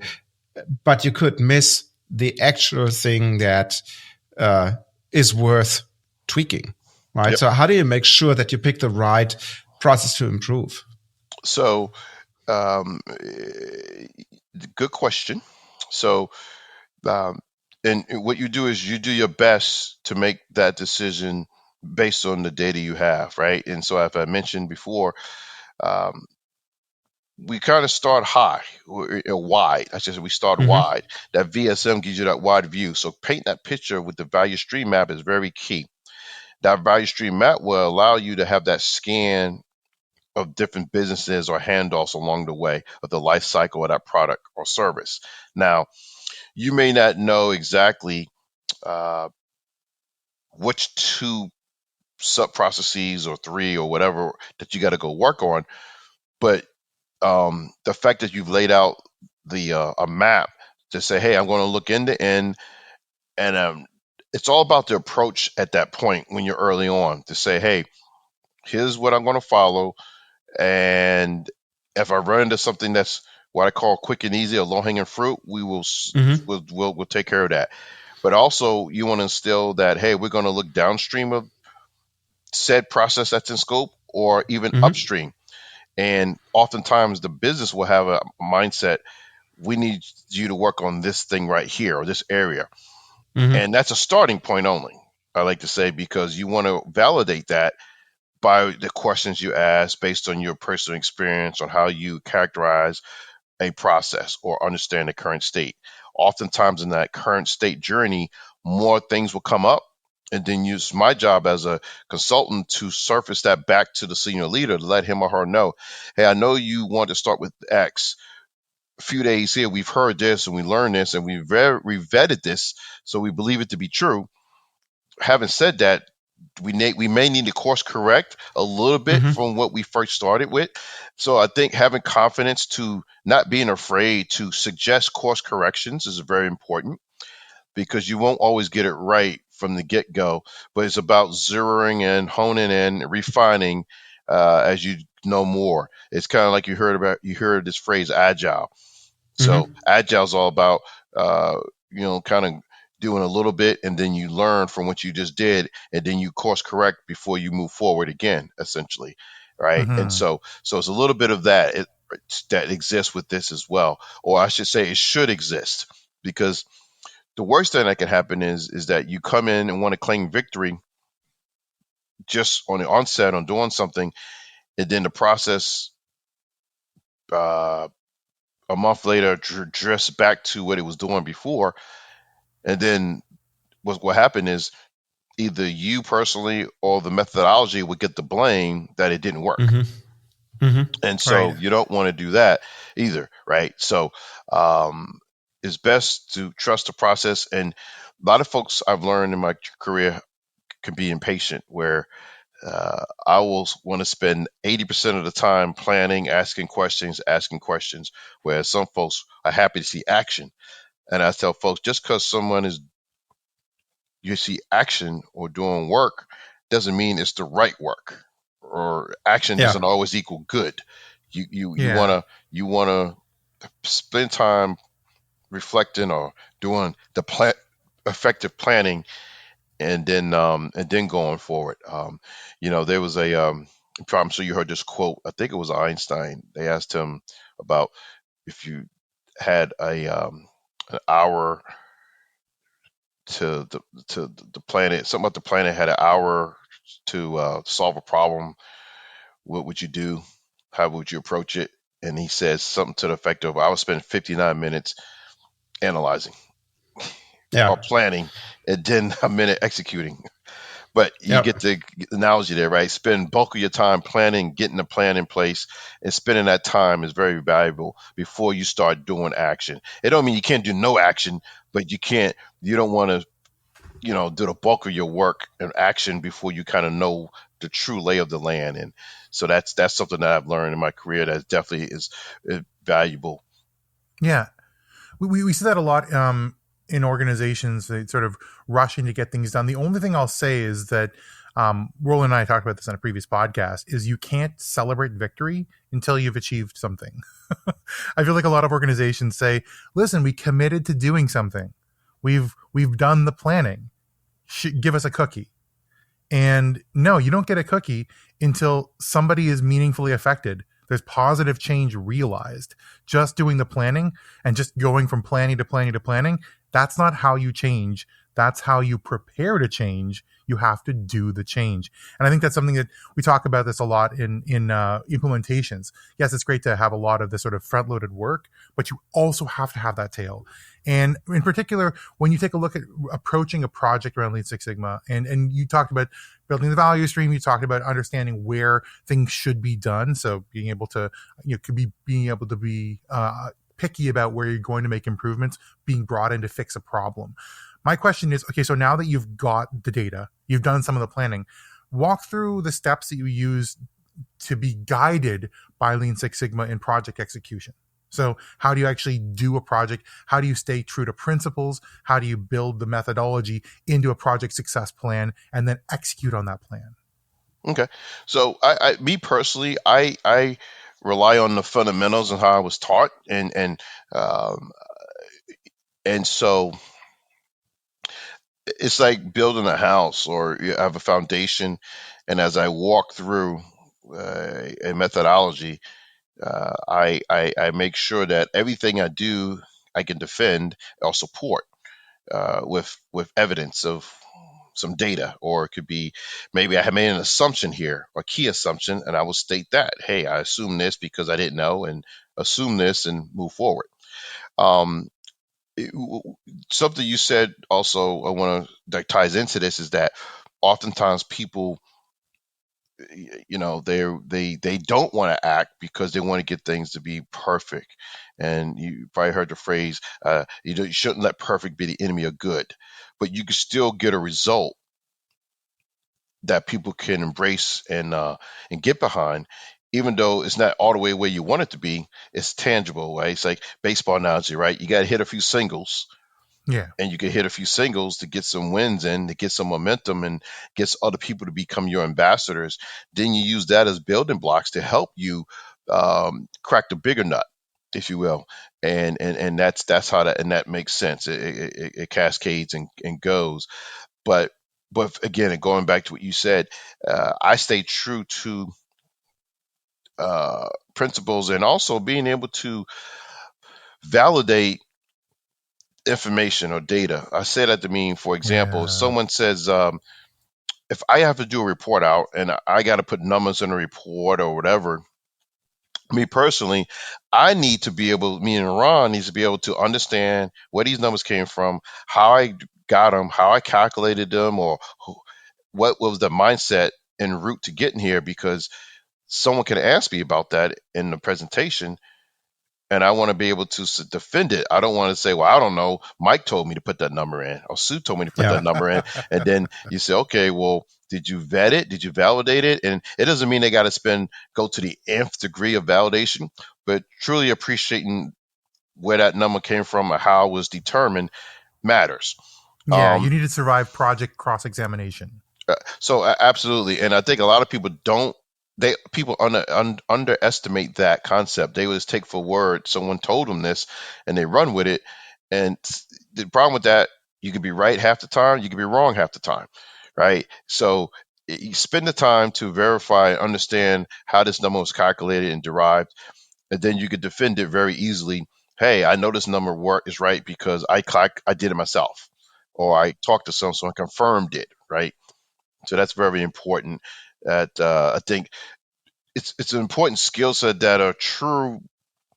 But you could miss the actual thing that uh, is worth tweaking, right? Yep. So how do you make sure that you pick the right process to improve? So, good question. So, um, and what you do is you do your best to make that decision based on the data you have, right? And so, as I mentioned before, um, we kind of start high or wide. I should say we start Mm-hmm. wide. That VSM gives you that wide view. So, paint that picture with the value stream map is very key. That value stream map will allow you to have that scan of different businesses or handoffs along the way of the life cycle of that product or service. Now, you may not know exactly uh, which two sub processes or three or whatever that you got to go work on, but the fact that you've laid out the a map to say, hey, I'm going to look end to end, and it's all about the approach at that point when you're early on to say, hey, here's what I'm going to follow. And if I run into something that's what I call quick and easy or low hanging fruit, we will Mm-hmm. we'll take care of that. But also, you want to instill that hey, we're going to look downstream of said process that's in scope, or even Mm-hmm. upstream. And oftentimes, the business will have a mindset: we need you to work on this thing right here or this area, Mm-hmm. and that's a starting point only. I like to say because you want to validate that by the questions you ask based on your personal experience on how you characterize a process or understand the current state. Oftentimes, in that current state journey, more things will come up. And then use my job as a consultant to surface that back to the senior leader to let him or her know, hey, I know you want to start with X. A few days here, we've heard this and we learned this and we vetted this, so we believe it to be true. Having said that, we may need to course correct a little bit Mm-hmm. from what we first started with. So I think having confidence to not being afraid to suggest course corrections is very important because you won't always get it right from the get go. But it's about zeroing in, honing in, refining as you know more. It's kind of like you heard this phrase agile. So Mm-hmm. agile is all about uh, kind of doing a little bit and then you learn from what you just did and then you course correct before you move forward again, essentially, right? And Mm-hmm. so it's a little bit of that that exists with this as well, or I should say, it should exist because the worst thing that can happen is that you come in and want to claim victory just on the onset on doing something, and then the process uh, a month later drifts back to what it was doing before, and then what happened is either you personally or the methodology would get the blame that it didn't work. Mm-hmm. Mm-hmm. And Right. so you don't want to do that either, right? So um, it's best to trust the process. And a lot of folks I've learned in my career can be impatient, where I will want to spend 80% of the time planning, asking questions, whereas some folks are happy to see action. And I tell folks, just because someone is you see action or doing work doesn't mean it's the right work, or action Yeah. doesn't always equal good. You Yeah. you wanna spend time reflecting or doing the effective planning, and then going forward. There was I'm sure you heard this quote. I think it was Einstein. They asked him about if you had an hour to the planet. Something about the planet had an hour to solve a problem. What would you do? How would you approach it? And he says something to the effect of, "I would spend 59 minutes analyzing Yeah. or planning, and then a minute executing." But you Yeah. get the analogy there, right? Spend bulk of your time planning, getting the plan in place, and spending that time is very valuable before you start doing action. It don't mean you can't do no action, but you don't want to do the bulk of your work and action before you kind of know the true lay of the land. And so that's something that I've learned in my career that definitely is valuable. Yeah. We see that a lot in organizations. They sort of rushing to get things done. The only thing I'll say is that Roland and I talked about this on a previous podcast, is you can't celebrate victory until you've achieved something. I feel like a lot of organizations say, listen, we committed to doing something. We've done the planning. give us a cookie. And no, you don't get a cookie until somebody is meaningfully affected. There's positive change realized. Just doing the planning and just going from planning to planning to planning, that's not how you change. That's how you prepare to change. You have to do the change. And I think that's something that we talk about this a lot in implementations. Yes, it's great to have a lot of this sort of front loaded work, but you also have to have that tail. And in particular, when you take a look at approaching a project around Lean Six Sigma, and you talked about building the value stream, you talked about understanding where things should be done. So being able to, could be being able to be picky about where you're going to make improvements, being brought in to fix a problem. My question is, okay, so now that you've got the data, you've done some of the planning, walk through the steps that you use to be guided by Lean Six Sigma in project execution. So how do you actually do a project? How do you stay true to principles? How do you build the methodology into a project success plan and then execute on that plan? Okay. So me personally, I rely on the fundamentals and how I was taught, um, and so it's like building a house, or you have a foundation. And as I walk through a methodology, I make sure that everything I do, I can defend or support with evidence of some data, or it could be maybe I have made an assumption here, a key assumption, and I will state that, hey, I assume this because I didn't know, and assume this and move forward. Um, Something you said also, I want to that ties into this, is that oftentimes people, they don't want to act because they want to get things to be perfect. And you probably heard the phrase, you shouldn't let perfect be the enemy of good, but you can still get a result that people can embrace and get behind, even though it's not all the way where you want it to be. It's tangible, right? It's like baseball analogy, right? You got to hit a few singles, Yeah. and you can hit a few singles to get some wins in, to get some momentum, and gets other people to become your ambassadors. Then you use that as building blocks to help you crack the bigger nut, if you will. And that's how that makes sense. It cascades and goes. But again, and going back to what you said, I stay true to principles, and also being able to validate information or data. I say that to mean, for example, if Yeah. someone says, if I have to do a report out and I got to put numbers in a report or whatever, me personally, I need to be able, me and Ron needs to be able to understand where these numbers came from, how I got them, how I calculated them, or what was the mindset en route to getting here, because someone can ask me about that in the presentation, and I want to be able to defend it. I don't want to say, well, I don't know. Mike told me to put that number in, or Sue told me to put that Yeah. number in. And then you say, okay, well, did you vet it? Did you validate it? And it doesn't mean they got to go to the nth degree of validation, but truly appreciating where that number came from or how it was determined matters. Yeah. Um, You need to survive project cross examination. Absolutely, and I think a lot of people don't. People underestimate that concept. They would just take for word someone told them this, and they run with it. And the problem with that, you could be right half the time, you could be wrong half the time, right? So you spend the time to verify and understand how this number was calculated and derived, and then you could defend it very easily. Hey, I know this number work is right because I did it myself, or I talked to someone confirmed it, right? So that's very important. That I think it's an important skill set that a true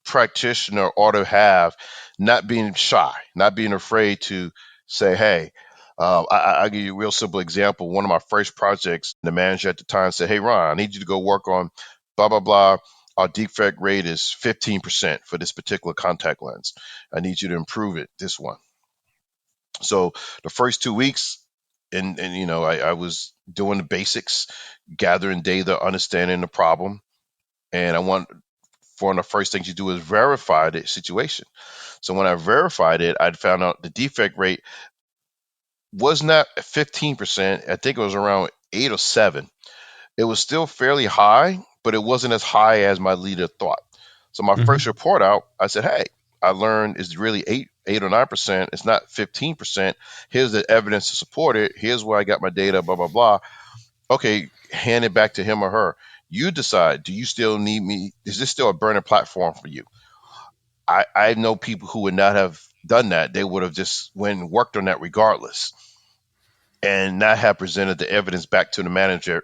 practitioner ought to have, not being shy, not being afraid to say, "Hey." I'll give you a real simple example. One of my first projects, the manager at the time said, "Hey, Ron, I need you to go work on blah blah blah. Our defect rate is 15% for this particular contact lens. I need you to improve it. This one." So the first 2 weeks, and I was doing the basics, gathering data, understanding the problem, and one of the first things you do is verify the situation. So when I verified it, I'd found out the defect rate was not 15%. I think it was around 8 or 7. It was still fairly high, but it wasn't as high as my leader thought. So my first Hmm. report out, I said, "Hey, I learned it's really 8 or 9%. It's not 15%. Here's the evidence to support it. Here's where I got my data, blah, blah, blah. Okay, hand it back to him or her. You decide, do you still need me? Is this still a burning platform for you? I know people who would not have done that. They would have just went and worked on that regardless and not have presented the evidence back to the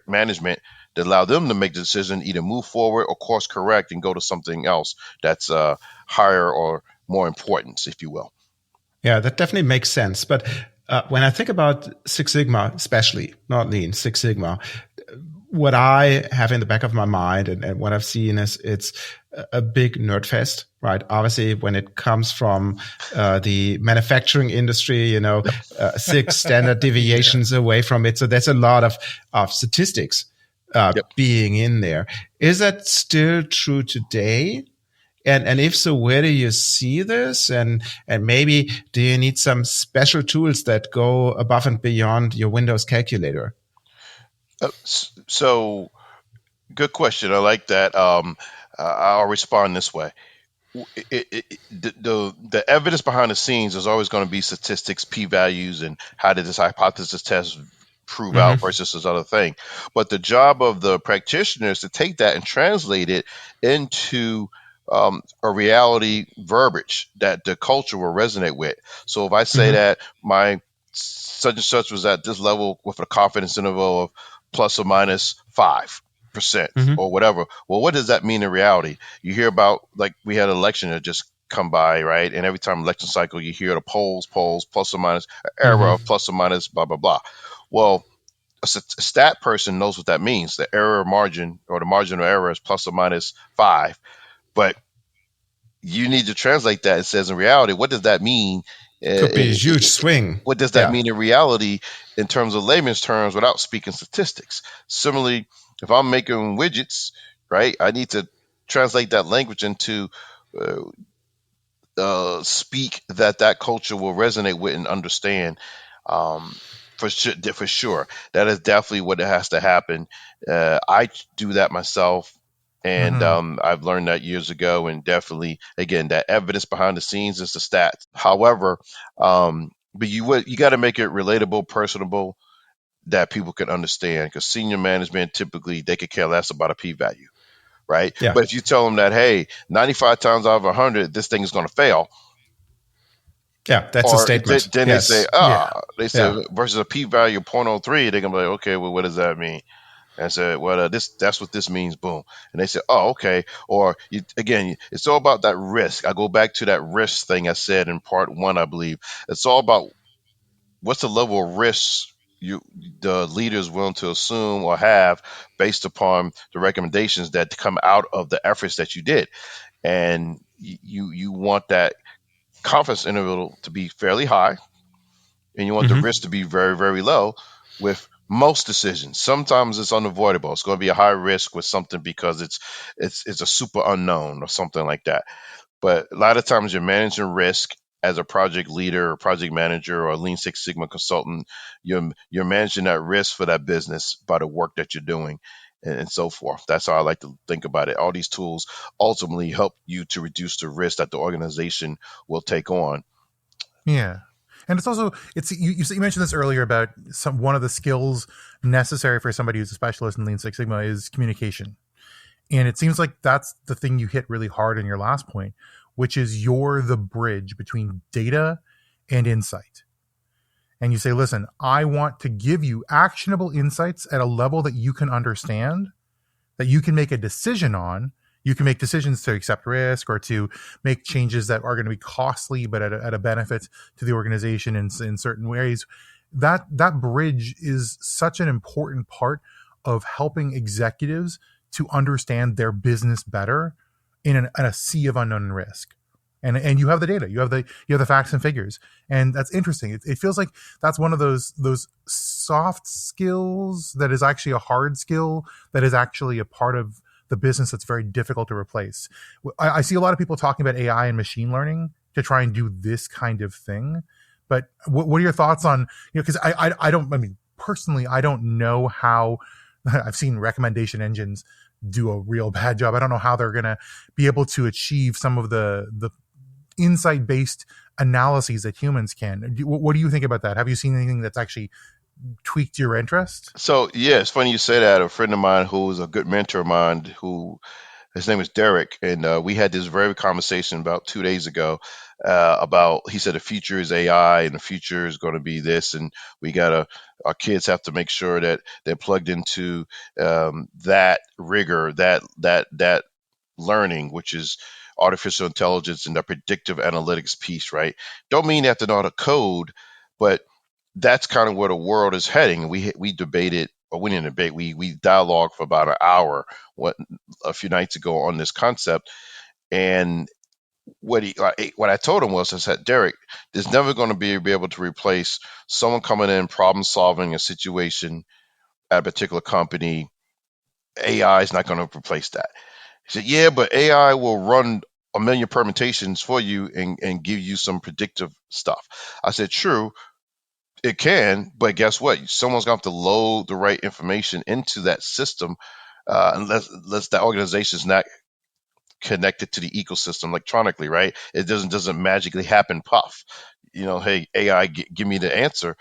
management that allow them to make the decision, either move forward or course correct and go to something else that's higher or more importance, if you will. Yeah, that definitely makes sense. But when I think about Six Sigma, especially not Lean, Six Sigma, what I have in the back of my mind and what I've seen is it's a big nerd fest, right? Obviously, when it comes from the manufacturing industry, six standard deviations away from it. So there's a lot of statistics Yep. being in there. Is that still true today? And if so, where do you see this? And maybe do you need some special tools that go above and beyond your Windows calculator? So good question. I like that. I'll respond this way. The evidence behind the scenes is always going to be statistics, p-values, and how did this hypothesis test prove out Mm-hmm. versus this other thing. But the job of the practitioner is to take that and translate it into a reality verbiage that the culture will resonate with. So if I say Mm-hmm. that my such and such was at this level with a confidence interval of plus or minus 5% Mm-hmm. or whatever, well, what does that mean in reality? You hear about, like, we had an election that just come by, right? And every time election cycle, you hear the polls, plus or minus, error, Mm-hmm. plus or minus, blah, blah, blah. Well, a stat person knows what that means. The error margin or the margin of error is plus or minus 5. But you need to translate that. It says in reality, what does that mean? Could be a huge swing. What does that Yeah. mean in reality in terms of layman's terms without speaking statistics? Similarly, if I'm making widgets, right, I need to translate that language into uh, speak that culture will resonate with and understand. Um, for sure, that is definitely what has to happen. I do that myself, and Mm-hmm. I've learned that years ago. And definitely, again, that evidence behind the scenes is the stats. However, but you got to make it relatable, personable, that people can understand. Because senior management typically they could care less about a p-value, right? Yeah. But if you tell them that, hey, 95 times out of 100, this thing is going to fail, Yeah. That's a or statement. then Yes. Yeah. they say Yeah. versus a p-value of 0.03, they're gonna be like, okay, well, what does that mean? And I said, well, that's what this means, boom. And they said, oh, okay. Or again, it's all about that risk. I go back to that risk thing I said in part one, I believe. It's all about what's the level of risk the leader is willing to assume or have based upon the recommendations that come out of the efforts that you did. And you want that confidence interval to be fairly high, and you want the Mm-hmm. risk to be very, very low with most decisions. Sometimes it's unavoidable. It's going to be a high risk with something because it's a super unknown or something like that. But a lot of times you're managing risk as a project leader or project manager or a Lean Six Sigma consultant. You're managing that risk for that business by the work that you're doing, and so forth. That's how I like to think about it. All these tools ultimately help you to reduce the risk that the organization will take on. Yeah. And it's also you mentioned this earlier about one of the skills necessary for somebody who's a specialist in Lean Six Sigma is communication. And it seems like that's the thing you hit really hard in your last point, which is you're the bridge between data and insight. And you say, listen, I want to give you actionable insights at a level that you can understand, that you can make a decision on. You can make decisions to accept risk or to make changes that are going to be costly, but at a benefit to the organization in certain ways. That bridge is such an important part of helping executives to understand their business better in a sea of unknown risk. And you have the data, you have the facts and figures, and that's interesting. It feels like that's one of those soft skills that is actually a hard skill that is actually a part of the business that's very difficult to replace. I see a lot of people talking about AI and machine learning to try and do this kind of thing. But what are your thoughts on, because I don't, I mean, personally, I don't know how. I've seen recommendation engines do a real bad job. I don't know how they're going to be able to achieve some of the insight based analyses that humans can. What do you think about that? Have you seen anything that's actually tweaked your interest? So yeah, it's funny you say that. A friend of mine who is a good mentor of mine, who his name is Derek, and we had this very conversation about 2 days ago about. He said the future is AI, and the future is going to be this, and we gotta. Our kids have to make sure that they're plugged into that rigor, that learning, which is artificial intelligence and the predictive analytics piece, right? Don't mean they have to know how to code, but that's kind of where the world is heading. We debated, or we didn't debate. We dialogued for about an hour what a few nights ago on this concept. And what I told him was, I said, Derek, there's never going to be able to replace someone coming in, problem solving a situation at a particular company. AI is not going to replace that. He said, yeah, but AI will run a million permutations for you and give you some predictive stuff. I said, true, it can, but guess what? Someone's going to have to load the right information into that system, unless that organization is not connected to the ecosystem electronically, right? It doesn't magically happen. Puff, hey AI, give me the answer.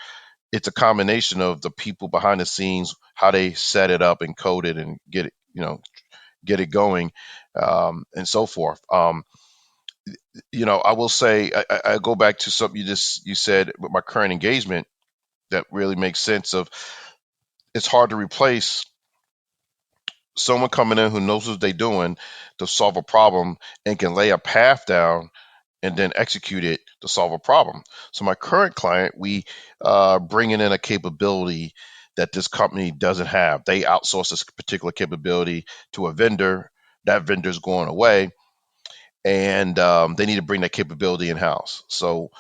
It's a combination of the people behind the scenes, how they set it up and code it and get it going, and so forth. I will say, I go back to something you said with my current engagement that really makes sense. Of It's hard to replace someone coming in who knows what they're doing to solve a problem and can lay a path down and then execute it to solve a problem. So my current client, we bringing in a capability that this company doesn't have. They outsource this particular capability to a vendor. That vendor's going away, and they need to bring that capability in house. So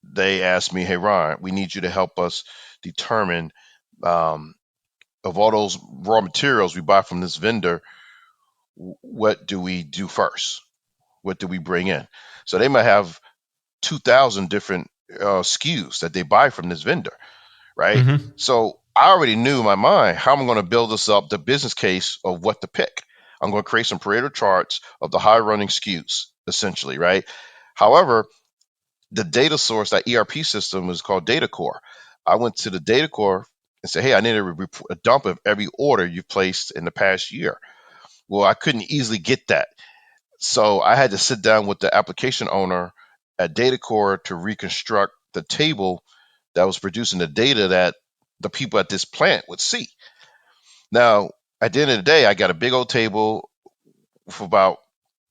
they asked me, "Hey, Ron, we need you to help us determine." Um, of all those raw materials we buy from this vendor, what do we do first? What do we bring in? So they might have 2,000 different SKUs that they buy from this vendor, right? Mm-hmm. So I already knew in my mind how I'm going to build this up, the business case of what to pick. I'm going to create some Pareto charts of the high running SKUs, essentially, right? However, the data source, that ERP system, is called Data Core. I went to the Data Core and said, hey, I need a dump of every order you've placed in the past year. Well, I couldn't easily get that. So I had to sit down with the application owner at DataCore to reconstruct the table that was producing the data that the people at this plant would see. Now, at the end of the day, I got a big old table with about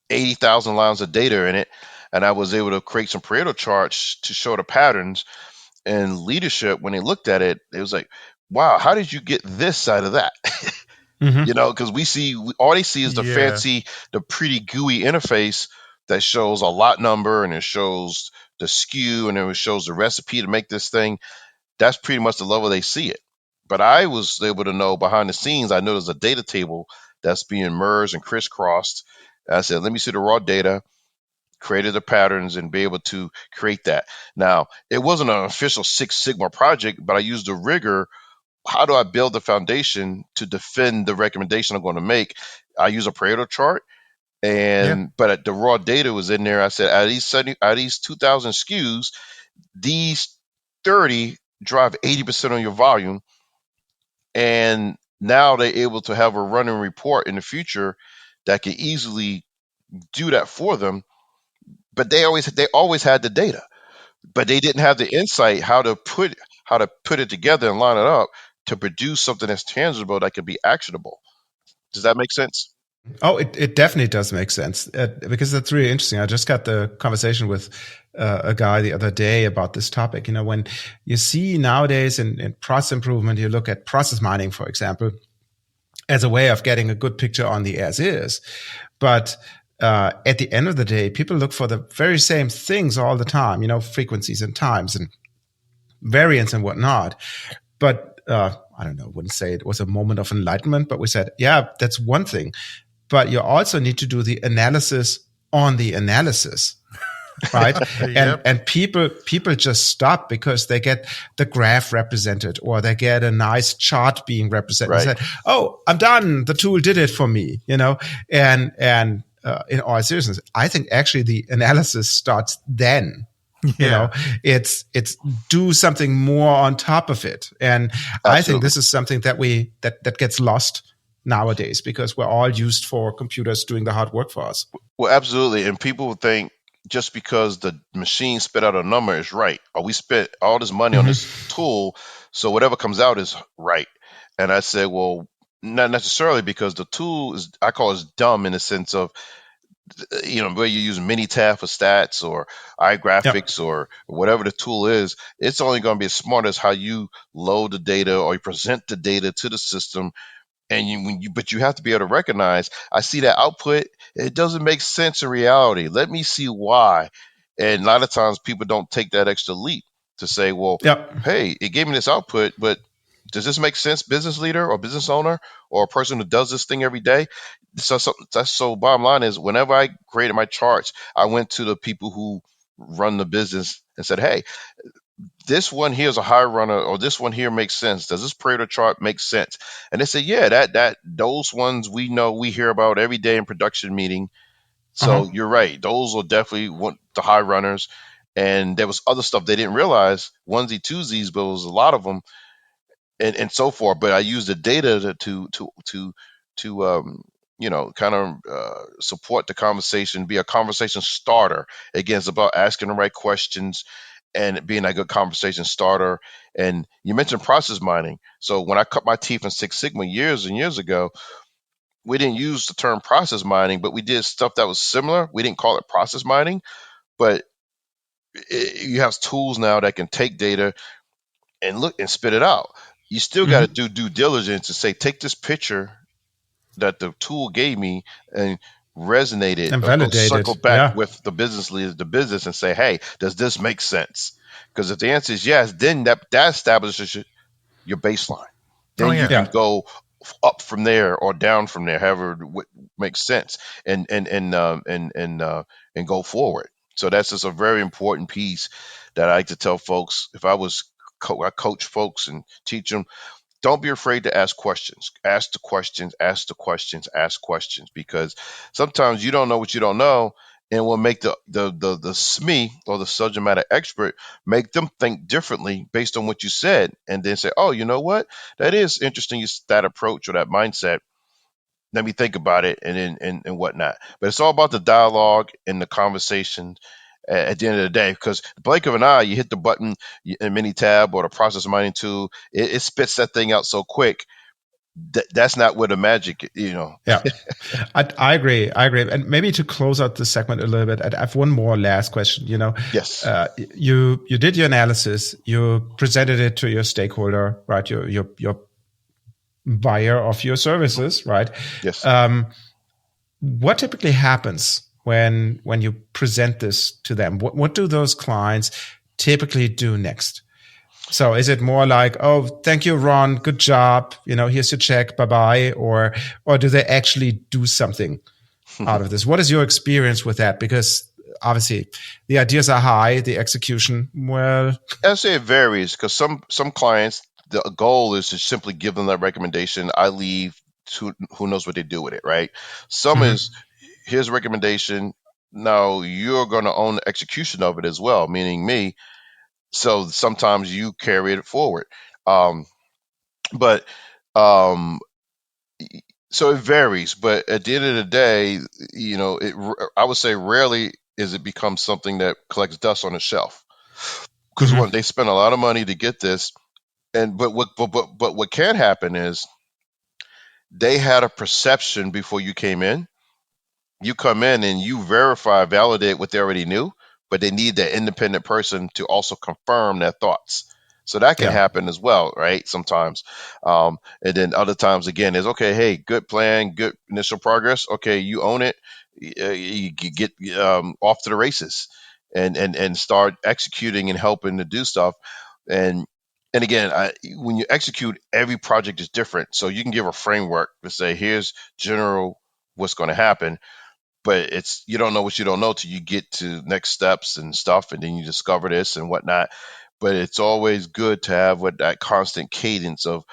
80,000 lines of data in it, and I was able to create some Pareto charts to show the patterns. And leadership, when they looked at it, it was like, wow, how did you get this side of that? Mm-hmm. Because all they see is the Yeah. fancy, the pretty GUI interface that shows a lot number, and it shows the SKU, and it shows the recipe to make this thing. That's pretty much the level they see it. But I was able to know behind the scenes. I know there's a data table that's being merged and crisscrossed. And I said, let me see the raw data, created the patterns, and be able to create that. Now, it wasn't an official Six Sigma project, but I used the rigor. How do I build the foundation to defend the recommendation I'm going to make? I use a Pareto chart, Yeah. but the raw data was in there. I said, out of these 2,000 SKUs, these 30 drive 80% of your volume, and now they're able to have a running report in the future that can easily do that for them. But they always had the data, but they didn't have the insight how to put it together and line it up to produce something that's tangible that can be actionable. Does that make sense? Oh, it definitely does make sense because that's really interesting. I just got the conversation with a guy the other day about this topic. When you see nowadays in process improvement, you look at process mining, for example, as a way of getting a good picture on the as is. But at the end of the day, people look for the very same things all the time, frequencies and times and variance and whatnot. But I don't know, I wouldn't say it was a moment of enlightenment, but we said, yeah, that's one thing. But you also need to do the analysis on the analysis, right? and Yep. and people just stop because they get the graph represented or they get a nice chart being represented. Right. And said, "Oh, I'm done. The tool did it for me," and in all seriousness, I think actually the analysis starts then. Yeah, It's do something more on top of it. And I think Absolutely. this is something that gets lost nowadays because we're all used for computers doing the hard work for us. Well, absolutely. And people think just because the machine spit out a number is right, or we spent all this money on this Mm-hmm. tool, so whatever comes out is right. And I said, well, not necessarily, because the tool is, I call it dumb, in the sense of, where you use Minitab for stats or Yep. iGraphics or whatever the tool is, it's only going to be as smart as how you load the data or you present the data to the system. And but you have to be able to recognize, I see that output, it doesn't make sense in reality, let me see why. And a lot of times people don't take that extra leap to say, well, Yep. hey, it gave me this output, but does this make sense, business leader or business owner or a person who does this thing every day? So bottom line is, whenever I created my charts, I went to the people who run the business and said, hey, this one here is a high runner, or this one here makes sense. Does this Pareto chart make sense? And they say, yeah, that those ones we know, we hear about every day in production meeting. Uh-huh. So you're right. Those are definitely the high runners. And there was other stuff they didn't realize, onesie twosies, but it was a lot of them, and so forth. But I use the data to kind of support the conversation, be a conversation starter. Again, it's about asking the right questions and being a good conversation starter. And you mentioned process mining. So when I cut my teeth in Six Sigma years and years ago, we didn't use the term process mining, but we did stuff that was similar. We didn't call it process mining, but you have tools now that can take data and look and spit it out. You still got to Mm-hmm. do due diligence to say, take this picture that the tool gave me and resonate it, And or go validate circle it. back Yeah. with the business leaders, the business, and say, hey, does this make sense? Because if the answer is yes, then that establishes your baseline. oh Then you yeah. can Yeah. go up from there or down from there, however makes sense, and go forward. So that's just a very important piece that I like to tell folks. If I was I coach folks and teach them, don't be afraid to ask questions. Ask the questions, ask the questions, ask questions, because sometimes you don't know what you don't know, and will make the SME, or the subject matter expert, make them think differently based on what you said, and then say, oh, you know what? That is interesting, that approach or that mindset. Let me think about it, and whatnot. But it's all about the dialogue and the conversation at the end of the day, because the blink of an eye, you hit the button in Minitab or the process mining tool, it spits that thing out so quick. That's not where the magic. Yeah. I agree. I agree. And maybe to close out this segment a little bit, I have one more last question. Yes, You did your analysis, you presented it to your stakeholder, right? Your buyer of your services, right? yes. Um, what typically happens when you present this to them? What do those clients typically do next? So is it more like, oh, thank you, Ron, good job, here's your check, bye bye, or do they actually do something out of this? What is your experience with that? Because obviously the ideas are high, the execution, well, I say it varies, because some clients, the goal is to simply give them that recommendation. I leave to who knows what they do with it, right? Some mhm, is, here's a recommendation. Now you're going to own the execution of it as well, meaning me. So sometimes you carry it forward. Um, but um, so it varies. But at the end of the day, I would say rarely is it become something that collects dust on a shelf, because mhm, one, they spend a lot of money to get this. And but what can happen is, they had a perception before you came in. You come in and you verify, validate what they already knew, but they need that independent person to also confirm their thoughts. So that can yeah, happen as well, right? Sometimes. And then other times, again, is okay, hey, good plan, good initial progress. Okay, you own it. You get off to the races, and start executing and helping to do stuff. And and again, when you execute, every project is different. So you can give a framework to say, here's general what's going to happen, but it's, you don't know what you don't know till you get to next steps and stuff, and then you discover this and whatnot. But it's always good to have that constant cadence of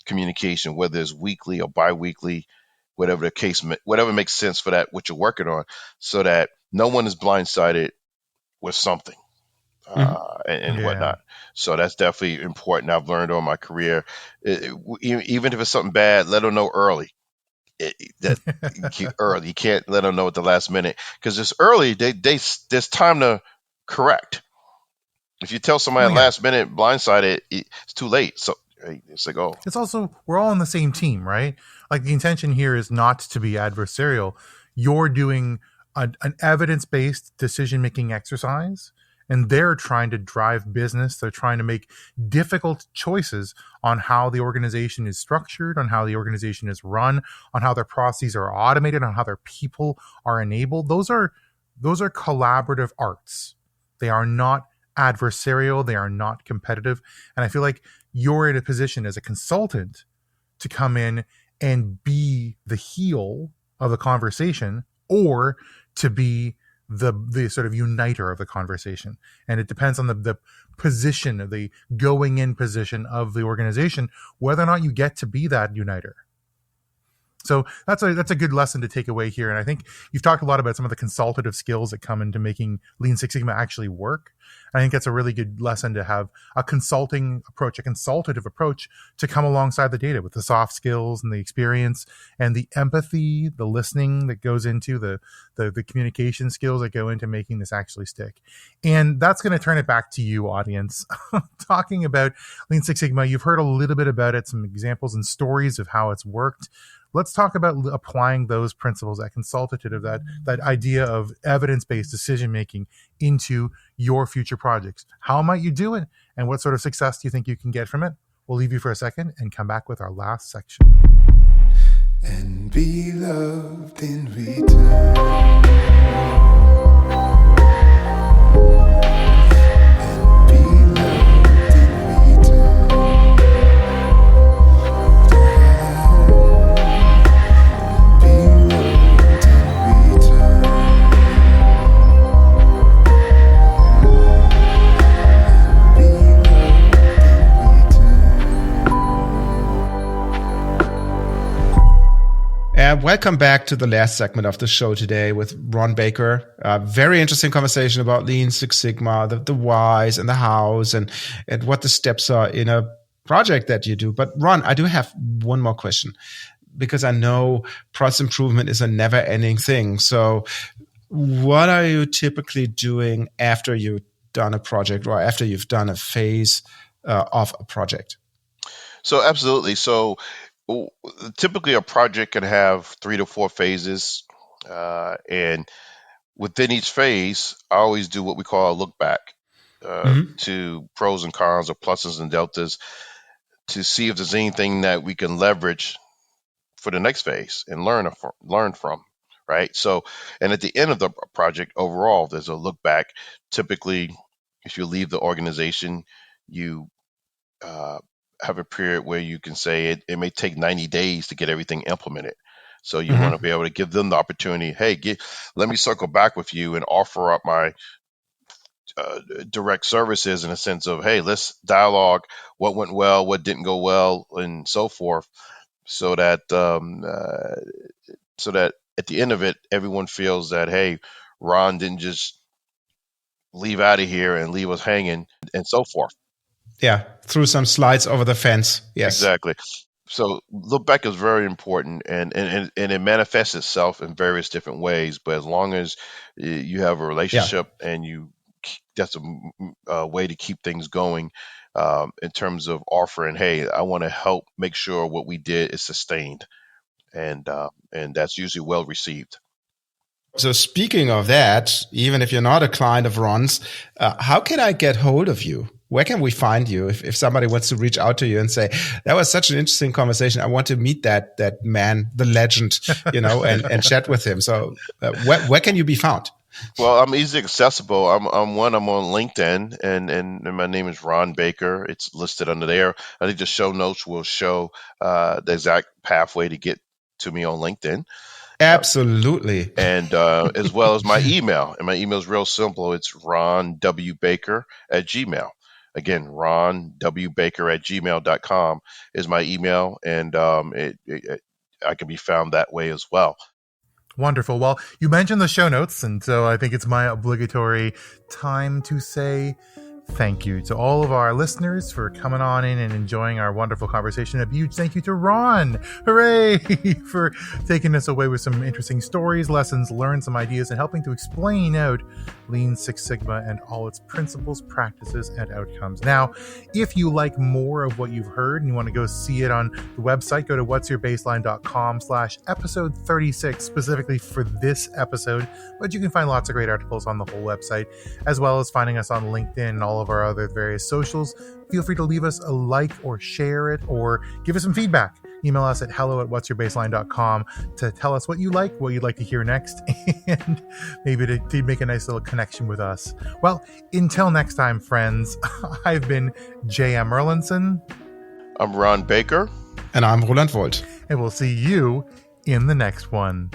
communication, whether it's weekly or biweekly, whatever the case, whatever makes sense for that what you're working on, so that no one is blindsided with something Mhm. and Yeah. whatnot. So that's definitely important. I've learned on my career, even if it's something bad, let them know early. That early, you can't let them know at the last minute because it's early. There's time to correct. If you tell somebody Well, at yeah. last minute blindsided, it's too late. So it's like, oh, It's also, we're all on the same team, right? Like, the intention here is not to be adversarial. You're doing an evidence based decision making exercise, and they're trying to drive business. They're trying to make difficult choices on how the organization is structured, on how the organization is run, on how their processes are automated, on how their people are enabled. Those are collaborative arts. They are not adversarial. They are not competitive. And I feel like you're in a position as a consultant to come in and be the heel of the conversation, or to be the sort of uniter of the conversation. And it depends on the position of the going in position of the organization, whether or not you get to be that uniter. So that's a good lesson to take away here. And I think you've talked a lot about some of the consultative skills that come into making Lean Six Sigma actually work. I think that's a really good lesson to have a consulting approach, a consultative approach, to come alongside the data with the soft skills and the experience and the empathy, the listening that goes into the communication skills that go into making this actually stick. And that's going to turn it back to you, audience. Talking about Lean Six Sigma, you've heard a little bit about it, some examples and stories of how it's worked. Let's talk about applying those principles, that consultative, that idea of evidence-based decision making into your future projects. How might you do it, and what sort of success do you think you can get from it? We'll leave you for a second and come back with our last section. And be loved in return. Welcome back to the last segment of the show today with Ron Baker. Very interesting conversation about Lean Six Sigma, the whys and the hows, and what the steps are in a project that you do. But Ron, I do have one more question, because I know process improvement is a never-ending thing. So what are you typically doing after you've done a project, or after you've done a phase of a project? so absolutely. So w- typically, a project can have 3 to 4 phases, and within each phase, I always do what we call a look back Mm-hmm. to pros and cons or pluses and deltas to see if there's anything that we can leverage for the next phase and learn from. Right. So, and at the end of the project overall, there's a look back. Typically, if you leave the organization, you uh, have a period where you can say it may take 90 days to get everything implemented. So you want to Mm-hmm. be able to give them the opportunity. Hey, let me circle back with you and offer up my direct services in a sense of, hey, let's dialogue what went well, what didn't go well, and so forth, so that at the end of it, everyone feels that, hey, Ron didn't just leave out of here and leave us hanging, and so forth. Yeah, threw some slides over the fence. Yes. Exactly. So look back is very important, and it manifests itself in various different ways. But as long as you have a Yeah. relationship and that's a way to keep things going in terms of offering. Hey, I want to help make sure what we did is sustained, and that's usually well received. So speaking of that, even if you're not a client of Ron's, how can I get hold of you? Where can we find you if somebody wants to reach out to you and say, that was such an interesting conversation. I want to meet that man, the legend, and chat with him. So where can you be found? Well, I'm easily accessible. I'm on LinkedIn, and my name is Ron Baker. It's listed under there. I think the show notes will show the exact pathway to get to me on LinkedIn, Absolutely. and as well as my email. And my email is real simple. It's ronwbaker at gmail. Again, ronwbaker at gmail.com is my email, and I can be found that way as well. Wonderful. Well, you mentioned the show notes, and so I think it's my obligatory time to say thank you to all of our listeners for coming on in and enjoying our wonderful conversation. A huge thank you to Ron. Hooray! For taking us away with some interesting stories, lessons learned, some ideas, and helping to explain out Lean Six Sigma and all its principles, practices, and outcomes. Now, if you like more of what you've heard and you want to go see it on the website, go to whatsyourbaseline.com/episode 36 specifically for this episode, but you can find lots of great articles on the whole website, as well as finding us on LinkedIn and all of our other various socials. Feel free to leave us a like or share it or give us some feedback. Email us at hello@whatsyourbaseline.com to tell us what you like, what you'd like to hear next, and maybe to make a nice little connection with us. Well, until next time, friends, I've been J.M. Erlinson. I'm Ron Baker. And I'm Roland Volt. And we'll see you in the next one.